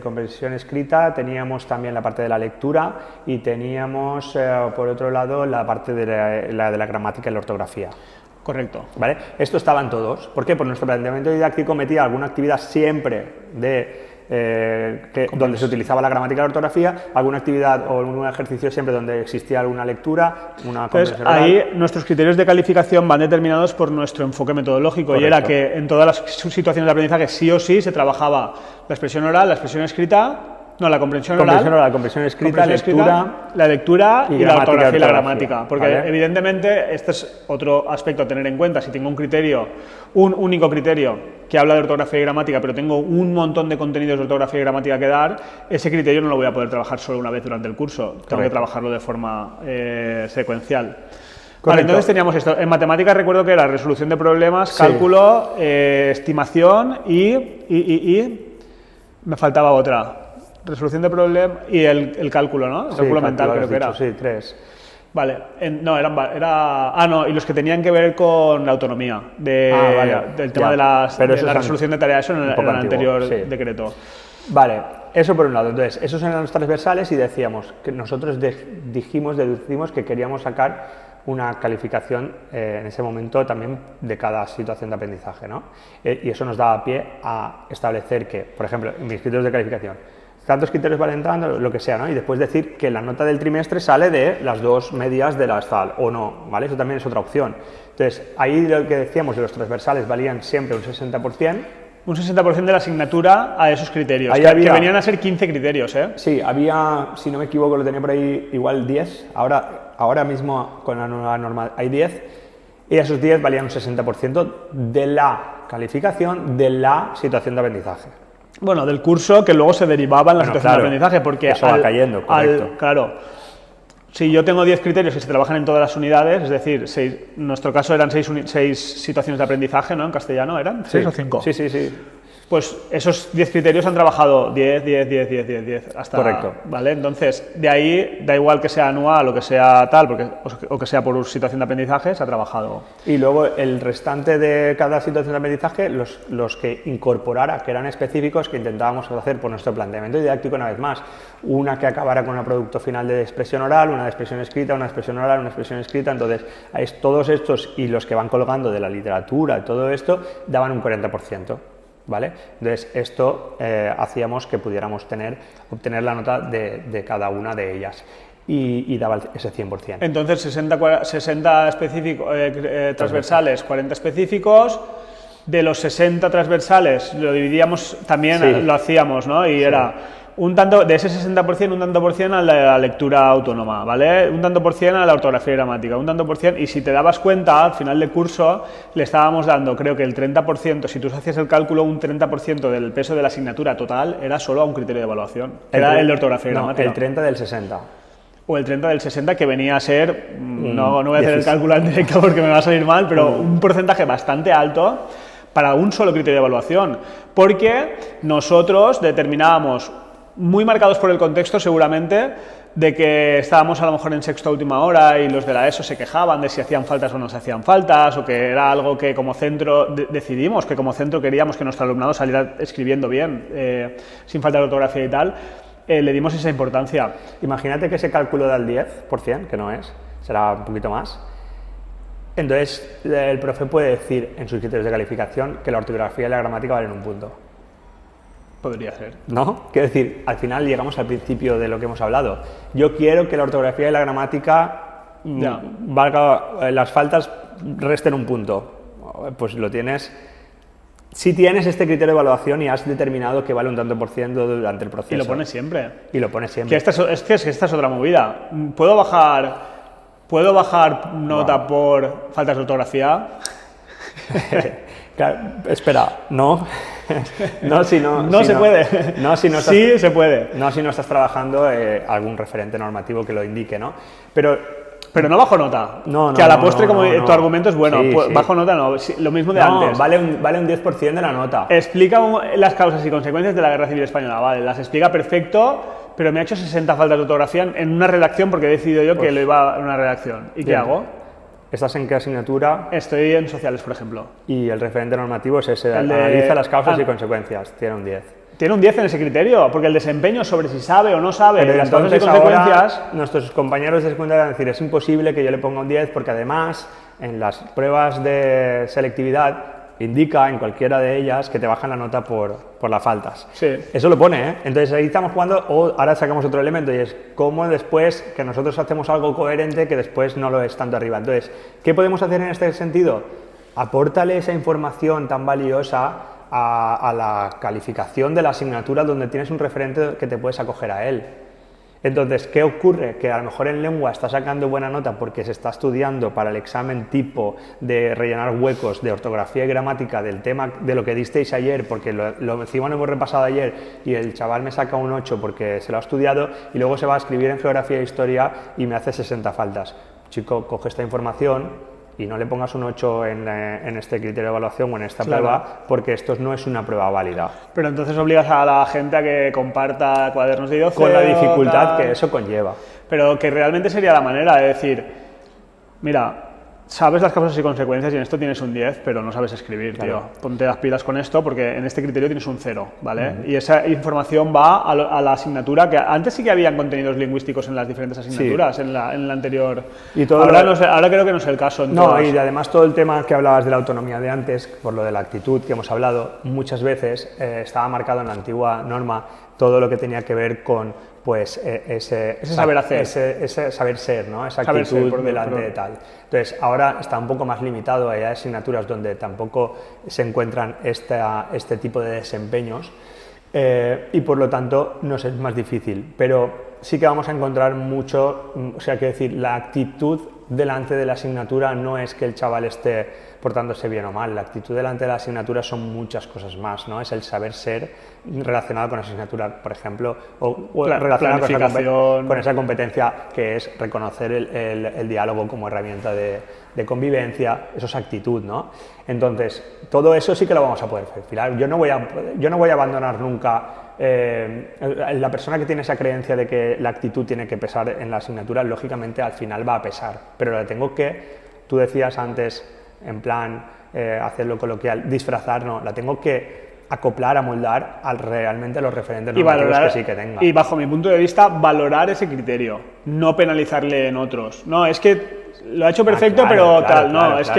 A: comprensión escrita, teníamos también la parte de la lectura y teníamos, por otro lado, la parte de la gramática y la ortografía.
B: Correcto.
A: ¿Vale? Esto estaban todos. ¿Por qué? Pues nuestro planteamiento didáctico metía alguna actividad siempre donde se utilizaba la gramática y la ortografía, alguna actividad o un ejercicio siempre donde existía alguna lectura, una comprensión oral.
B: Ahí nuestros criterios de calificación van determinados por nuestro enfoque metodológico. Correcto. Y era que en todas las situaciones de aprendizaje sí o sí se trabajaba la expresión oral, la expresión escrita, la comprensión oral,
A: la comprensión escrita,
B: la lectura y la ortografía y la gramática. Porque
A: ¿vale?
B: Evidentemente este es otro aspecto a tener en cuenta. Si tengo un único criterio que habla de ortografía y gramática, pero tengo un montón de contenidos de ortografía y gramática que dar, ese criterio no lo voy a poder trabajar solo una vez durante el curso. Tengo que trabajarlo de forma secuencial. Vale, entonces teníamos esto. En matemáticas recuerdo que era resolución de problemas, cálculo, estimación y me faltaba otra. Resolución de problemas y el cálculo, ¿no? El cálculo mental creo que era.
A: Sí, 3.
B: Vale, y los que tenían que ver con la autonomía, del tema de la resolución de tareas, eso en el anterior decreto.
A: Vale, eso por un lado. Entonces, esos eran los transversales y decíamos que nosotros deducimos que queríamos sacar una calificación en ese momento también de cada situación de aprendizaje, ¿no? Y eso nos daba pie a establecer que, por ejemplo, en mis criterios de calificación, tantos criterios valen tanto, lo que sea, ¿no? Y después decir que la nota del trimestre sale de las dos medias de la tal o no, ¿vale? Eso también es otra opción. Entonces, ahí lo que decíamos de los transversales valían siempre un 60%.
B: Un 60% de la asignatura a esos criterios, que venían a ser 15 criterios, ¿eh?
A: Sí, había, si no me equivoco, lo tenía por ahí igual 10, ahora mismo con la nueva norma hay 10, y esos 10 valían un 60% de la calificación de la situación de aprendizaje.
B: Bueno, del curso que luego se derivaba en la situación de aprendizaje, porque
A: eso va cayendo, correcto.
B: Claro, si yo tengo 10 criterios que se trabajan en todas las unidades, es decir, en nuestro caso eran 6 situaciones de aprendizaje, ¿no? En castellano, ¿eran? ¿6 o 5?
A: Sí.
B: Pues esos 10 criterios han trabajado 10, hasta...
A: Correcto.
B: ¿Vale? Entonces, de ahí, da igual que sea anual o que sea tal, o que sea por situación de aprendizaje, se ha trabajado.
A: Y luego el restante de cada situación de aprendizaje, los que incorporara, que eran específicos, que intentábamos hacer por nuestro planteamiento didáctico una vez más. Una que acabara con un producto final de expresión oral, una de expresión escrita, una expresión oral, una expresión escrita. Entonces, todos estos y los que van colgando de la literatura, todo esto, daban un 40%. ¿Vale? Entonces, esto hacíamos que pudiéramos obtener la nota de cada una de ellas y daba ese 100%.
B: Entonces, 60 transversales, 40 específicos. De los 60 transversales, lo dividíamos, también lo hacíamos, ¿no? Y era un tanto, de ese 60%, un tanto por cien a la lectura autónoma, ¿vale? Un tanto por cien a la ortografía y gramática, un tanto por cien, y si te dabas cuenta, al final de curso, le estábamos dando, creo que el 30%, si tú hacías el cálculo, un 30% del peso de la asignatura total era solo a un criterio de evaluación, era el de ortografía y gramática.
A: El 30 del 60.
B: O el 30 del 60, que venía a ser, no voy a hacer el cálculo en directo porque me va a salir mal, pero un porcentaje bastante alto para un solo criterio de evaluación, porque nosotros determinábamos, muy marcados por el contexto seguramente, de que estábamos a lo mejor en sexto a última hora y los de la ESO se quejaban de si hacían faltas o no se hacían faltas, o que era algo que como centro decidimos, que como centro queríamos que nuestro alumnado saliera escribiendo bien, sin falta de ortografía y tal, le dimos esa importancia.
A: Imagínate que ese cálculo da el 10%, que no es, será un poquito más. Entonces, el profe puede decir en sus criterios de calificación que la ortografía y la gramática valen un punto.
B: Podría ser.
A: ¿No? Quiero decir, al final llegamos al principio de lo que hemos hablado. Yo quiero que la ortografía y la gramática las faltas resten un punto. Pues lo tienes. Si tienes este criterio de evaluación y has determinado que vale un tanto por ciento durante el proceso.
B: Y lo pones siempre.
A: Y lo pones siempre.
B: Es que esta es otra movida. Puedo bajar ¿Puedo bajar nota por faltas de ortografía?
A: Claro, espera, no. No, si no.
B: No se puede.
A: No, si no estás,
B: sí, se puede.
A: No, si no estás trabajando algún referente normativo que lo indique, ¿no?
B: Pero no bajo nota.
A: No,
B: que a la postre, como tu argumento es bueno,
A: sí,
B: pues
A: sí.
B: bajo nota no, lo mismo de antes.
A: Vale un 10% de la nota.
B: Explica las causas y consecuencias de la Guerra Civil Española, vale, las explica perfecto, pero me ha hecho 60 faltas de ortografía en una redacción porque he decidido yo que lo iba a una redacción. ¿Y qué hago?
A: ¿Estás en qué asignatura?
B: Estoy en sociales, por ejemplo.
A: Y el referente normativo es ese, analiza las causas y consecuencias, tiene un 10.
B: Tiene un 10 en ese criterio, porque el desempeño sobre si sabe o no sabe
A: pero
B: las causas y consecuencias...
A: Nuestros compañeros de secundaria van a decir, es imposible que yo le ponga un 10 porque además en las pruebas de selectividad indica en cualquiera de ellas que te bajan la nota por las faltas.
B: Sí.
A: Eso lo pone, ¿eh? Entonces ahí estamos jugando, o ahora sacamos otro elemento y es cómo después que nosotros hacemos algo coherente que después no lo es tanto arriba. Entonces, ¿qué podemos hacer en este sentido? Apórtale esa información tan valiosa a la calificación de la asignatura donde tienes un referente que te puedes acoger a él. Entonces, ¿qué ocurre? Que a lo mejor en lengua está sacando buena nota porque se está estudiando para el examen tipo de rellenar huecos de ortografía y gramática del tema de lo que disteis ayer, porque lo encima lo hemos repasado ayer y el chaval me saca un 8 porque se lo ha estudiado y luego se va a escribir en geografía e historia y me hace 60 faltas. Chico, coge esta información y no le pongas un 8 en este criterio de evaluación o en esta prueba, porque esto no es una prueba válida.
B: Pero entonces obligas a la gente a que comparta cuadernos de 12
A: con la dificultad que eso conlleva.
B: Pero que realmente sería la manera de decir, mira, sabes las causas y consecuencias y en esto tienes un 10, pero no sabes escribir, tío. Ponte las pilas con esto porque en este criterio tienes un 0, ¿vale? Y esa información va a la asignatura, que antes sí que habían contenidos lingüísticos en las diferentes asignaturas, en la anterior.
A: Y todo
B: ahora creo que no es el caso.
A: Y además todo el tema que hablabas de la autonomía de antes, por lo de la actitud que hemos hablado, muchas veces estaba marcado en la antigua norma todo lo que tenía que ver con pues ese
B: saber hacer,
A: ese saber ser, ¿no? Esa actitud delante de tal. Entonces ahora está un poco más limitado, hay asignaturas donde tampoco se encuentran este tipo de desempeños y por lo tanto nos es más difícil, pero sí que vamos a encontrar mucho, o sea, que decir, la actitud delante de la asignatura no es que el chaval esté portándose bien o mal, la actitud delante de la asignatura son muchas cosas más, ¿no? Es el saber ser relacionado con la asignatura, por ejemplo, o relacionado con esa competencia que es reconocer el diálogo como herramienta de convivencia, eso es actitud, ¿no? Entonces, todo eso sí que lo vamos a poder perfilar. Yo no voy a abandonar nunca la persona que tiene esa creencia de que la actitud tiene que pesar en la asignatura, lógicamente al final va a pesar, pero la tengo que, tú decías antes, en plan, hacerlo coloquial, disfrazar, no, la tengo que acoplar, amoldar realmente a los referentes normativos que sí que tenga.
B: Y bajo mi punto de vista, valorar ese criterio, no penalizarle en otros. No, es que lo ha hecho perfecto,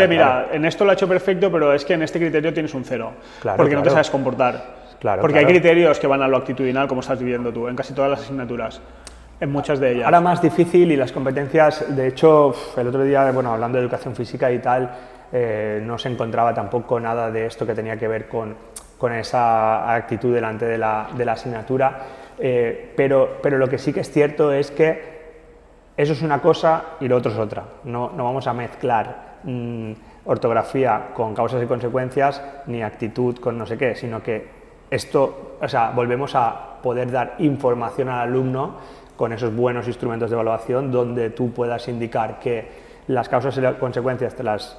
B: mira, en esto lo ha hecho perfecto, pero es que en este criterio tienes un 0, porque no te sabes comportar. Porque hay criterios que van a lo actitudinal, como estás viviendo tú, en casi todas las asignaturas. En muchas de ellas.
A: Ahora más difícil y las competencias, de hecho, el otro día, bueno, hablando de educación física y tal, no se encontraba tampoco nada de esto que tenía que ver con esa actitud delante de la asignatura, pero lo que sí que es cierto es que eso es una cosa y lo otro es otra. No vamos a mezclar ortografía con causas y consecuencias, ni actitud con no sé qué, sino que esto, o sea, volvemos a poder dar información al alumno con esos buenos instrumentos de evaluación donde tú puedas indicar que las causas y las consecuencias te las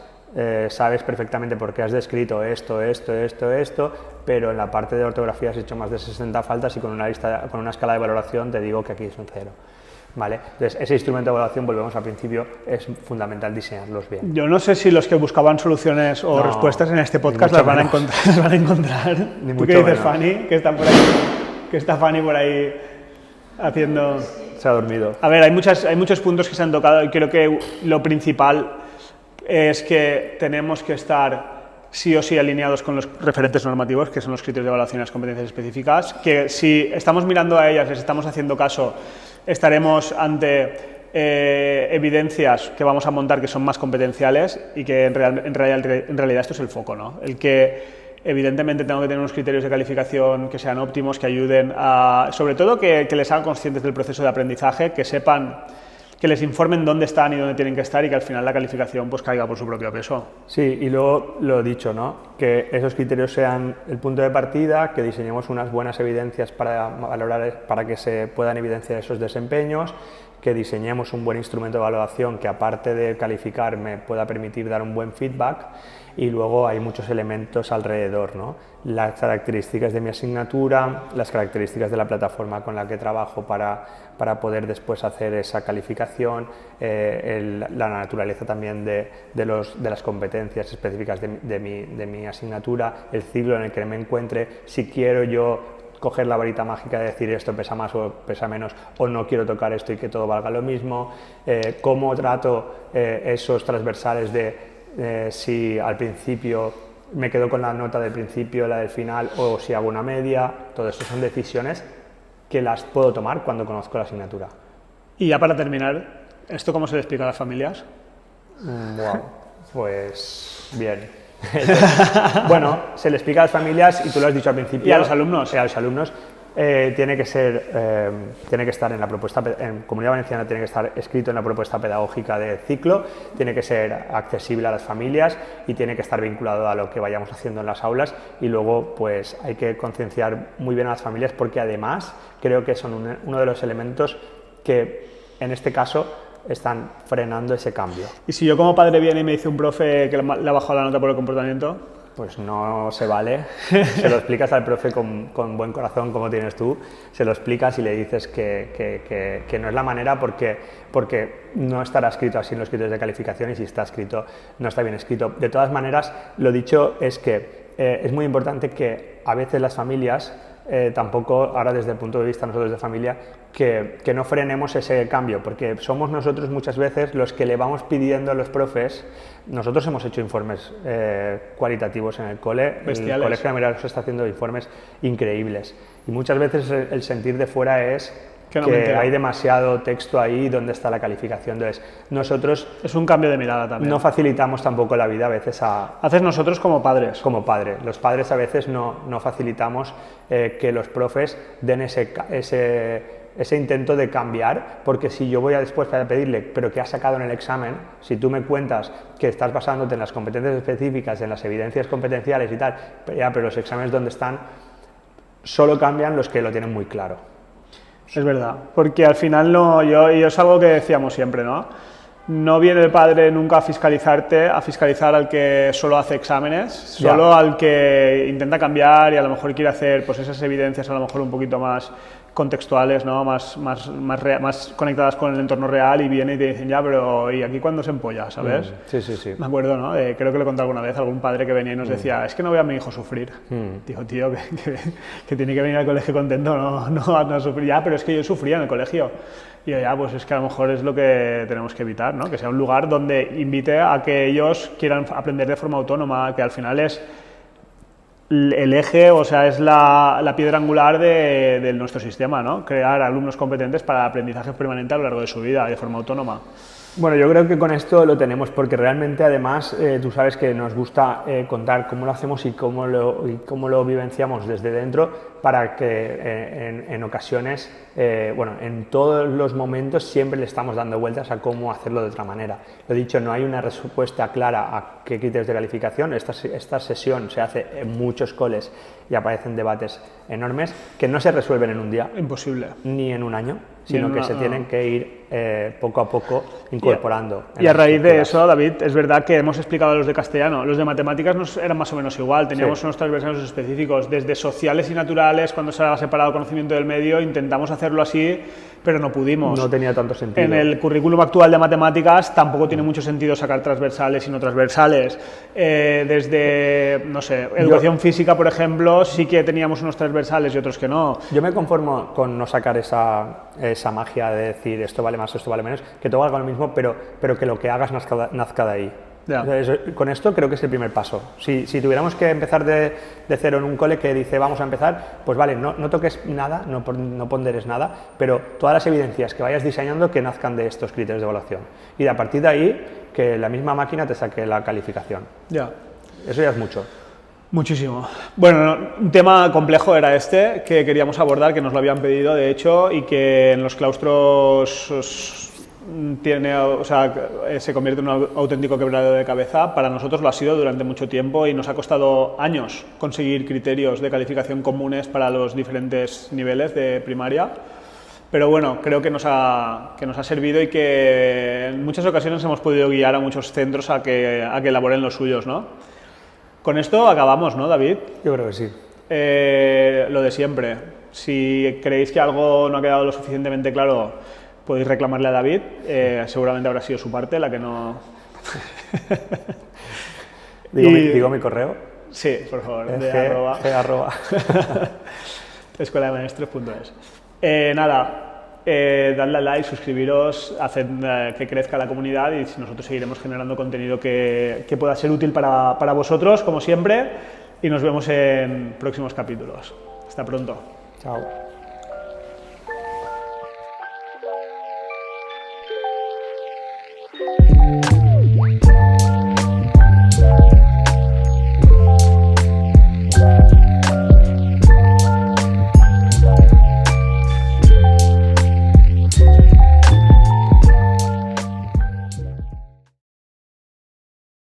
A: sabes perfectamente porque has descrito esto, pero en la parte de ortografía has hecho más de 60 faltas y con una escala de valoración te digo que aquí es un 0. ¿Vale? Entonces, ese instrumento de evaluación, volvemos al principio, es fundamental diseñarlos bien.
B: Yo no sé si los que buscaban soluciones o respuestas en este podcast las van a encontrar. ¿Tú qué dices, Fanny? Que está Fanny por ahí haciendo...
A: Se ha dormido.
B: A ver, hay muchos puntos que se han tocado y creo que lo principal es que tenemos que estar sí o sí alineados con los referentes normativos, que son los criterios de evaluación y las competencias específicas, que si estamos mirando a ellas, les estamos haciendo caso, estaremos ante evidencias que vamos a montar que son más competenciales y que en realidad esto es el foco, ¿no? El que evidentemente tengo que tener unos criterios de calificación que sean óptimos, que ayuden a, sobre todo que les hagan conscientes del proceso de aprendizaje, que sepan que les informen dónde están y dónde tienen que estar y que al final la calificación pues caiga por su propio peso.
A: Sí, y luego lo dicho, ¿no? Que esos criterios sean el punto de partida, que diseñemos unas buenas evidencias para valorar, para que se puedan evidenciar esos desempeños, que diseñemos un buen instrumento de evaluación que aparte de calificar me pueda permitir dar un buen feedback, y luego hay muchos elementos alrededor, ¿no? Las características de mi asignatura, las características de la plataforma con la que trabajo para poder después hacer esa calificación, la naturaleza también de las competencias específicas de mi asignatura, el ciclo en el que me encuentre, si quiero yo coger la varita mágica de decir esto pesa más o pesa menos, o no quiero tocar esto y que todo valga lo mismo, cómo trato esos transversales de si al principio me quedo con la nota del principio, la del final, o si hago una media. Todo eso son decisiones que las puedo tomar cuando conozco la asignatura.
B: Y ya para terminar, ¿esto cómo se le explica a las familias?
A: Wow, pues bien. Bueno, se le explica a las familias, y tú lo has dicho al principio.
B: ¿Y a los alumnos?
A: A los alumnos. Tiene que estar en la propuesta, en Comunidad Valenciana tiene que estar escrito en la propuesta pedagógica de ciclo, tiene que ser accesible a las familias y tiene que estar vinculado a lo que vayamos haciendo en las aulas, y luego pues hay que concienciar muy bien a las familias, porque además creo que son uno de los elementos que en este caso están frenando ese cambio.
B: ¿Y si yo como padre viene y me dice un profe que le ha bajado la nota por el comportamiento?
A: Pues no se vale, se lo explicas al profe con buen corazón como tienes tú, se lo explicas y le dices que no es la manera, porque no estará escrito así en los criterios de calificación, y si está escrito no está bien escrito. De todas maneras, lo dicho es que es muy importante que a veces las familias, tampoco, ahora desde el punto de vista nosotros de familia, que no frenemos ese cambio, porque somos nosotros muchas veces los que le vamos pidiendo a los profes. Nosotros hemos hecho informes cualitativos en el cole,
B: bestiales.
A: El Colegio de Miraros está haciendo informes increíbles, y muchas veces el sentir de fuera es que hay demasiado texto ahí donde está la calificación. Entonces, nosotros...
B: Es un cambio de mirada también.
A: No facilitamos tampoco la vida a veces
B: Haces nosotros como padres.
A: Como padres. Los padres a veces no facilitamos que los profes den ese intento de cambiar, porque si yo voy a después para pedirle, pero ¿qué has sacado en el examen? Si tú me cuentas que estás basándote en las competencias específicas, en las evidencias competenciales y tal, pero los exámenes donde están, solo cambian los que lo tienen muy claro.
B: Es verdad, porque al final yo es algo que decíamos siempre, ¿no? No viene el padre nunca a fiscalizar al que solo hace exámenes, solo al que intenta cambiar y a lo mejor quiere hacer pues esas evidencias a lo mejor un poquito más contextuales, ¿no? más conectadas con el entorno real, y viene y te dicen, ya, pero ¿y aquí cuándo se empolla? ¿Sabes?
A: Sí.
B: Me acuerdo, ¿no? Creo que lo conté alguna vez, algún padre que venía y nos decía, es que no veo a mi hijo sufrir. Digo, tío, que tiene que venir al colegio contento, no sufrir. Ya, pero es que yo sufría en el colegio. Y ya, pues es que a lo mejor es lo que tenemos que evitar, ¿no? Que sea un lugar donde invite a que ellos quieran aprender de forma autónoma, que al final es el eje, o sea, es la piedra angular de nuestro sistema, ¿no? Crear alumnos competentes para aprendizaje permanente a lo largo de su vida, de forma autónoma.
A: Bueno, yo creo que con esto lo tenemos, porque realmente además tú sabes que nos gusta contar cómo lo hacemos y cómo lo vivenciamos desde dentro, para que en ocasiones, en todos los momentos siempre le estamos dando vueltas a cómo hacerlo de otra manera. Lo dicho, no hay una respuesta clara a qué criterios de calificación. Esta sesión se hace en muchos coles y aparecen debates enormes que no se resuelven en un día.
B: Imposible.
A: Ni en un año, sino que se tienen que ir poco a poco incorporando.
B: Y a raíz de eso, David, es verdad que hemos explicado los de castellano. Los de matemáticas eran más o menos igual. Teníamos unos transversales específicos, desde sociales y naturales, cuando se ha separado conocimiento del medio, intentamos hacerlo así, pero no pudimos.
A: No tenía tanto sentido.
B: En el currículum actual de matemáticas tampoco tiene mucho sentido sacar transversales y no transversales. Desde, no sé, educación física, por ejemplo, sí que teníamos unos transversales y otros que no.
A: Yo me conformo con no sacar esa magia de decir esto vale más, esto vale menos, que todo valga lo mismo, pero que lo que hagas nazca de ahí. Entonces, con esto creo que es el primer paso. Si tuviéramos que empezar de cero en un cole que dice vamos a empezar, pues vale, no toques nada, no ponderes nada, pero todas las evidencias que vayas diseñando que nazcan de estos criterios de evaluación. Y a partir de ahí, que la misma máquina te saque la calificación.
B: Ya.
A: Eso ya es mucho.
B: Muchísimo. Bueno, un tema complejo era que queríamos abordar, que nos lo habían pedido, de hecho, y que en los claustros se convierte en un auténtico quebradero de cabeza. Para nosotros lo ha sido durante mucho tiempo y nos ha costado años conseguir criterios de calificación comunes para los diferentes niveles de primaria. Pero bueno, creo que nos ha servido y que en muchas ocasiones hemos podido guiar a muchos centros a que elaboren los suyos, ¿no? Con esto acabamos, ¿no, David?
A: Yo creo que sí.
B: Lo de siempre. Si creéis que algo no ha quedado lo suficientemente claro, podéis reclamarle a David. Seguramente habrá sido su parte la que no...
A: ¿Digo mi correo?
B: Sí, por favor. escuelademaestres.es. Dadle a like, suscribiros, haced que crezca la comunidad y nosotros seguiremos generando contenido que pueda ser útil para vosotros, como siempre, y nos vemos en próximos capítulos. Hasta pronto.
A: Chao.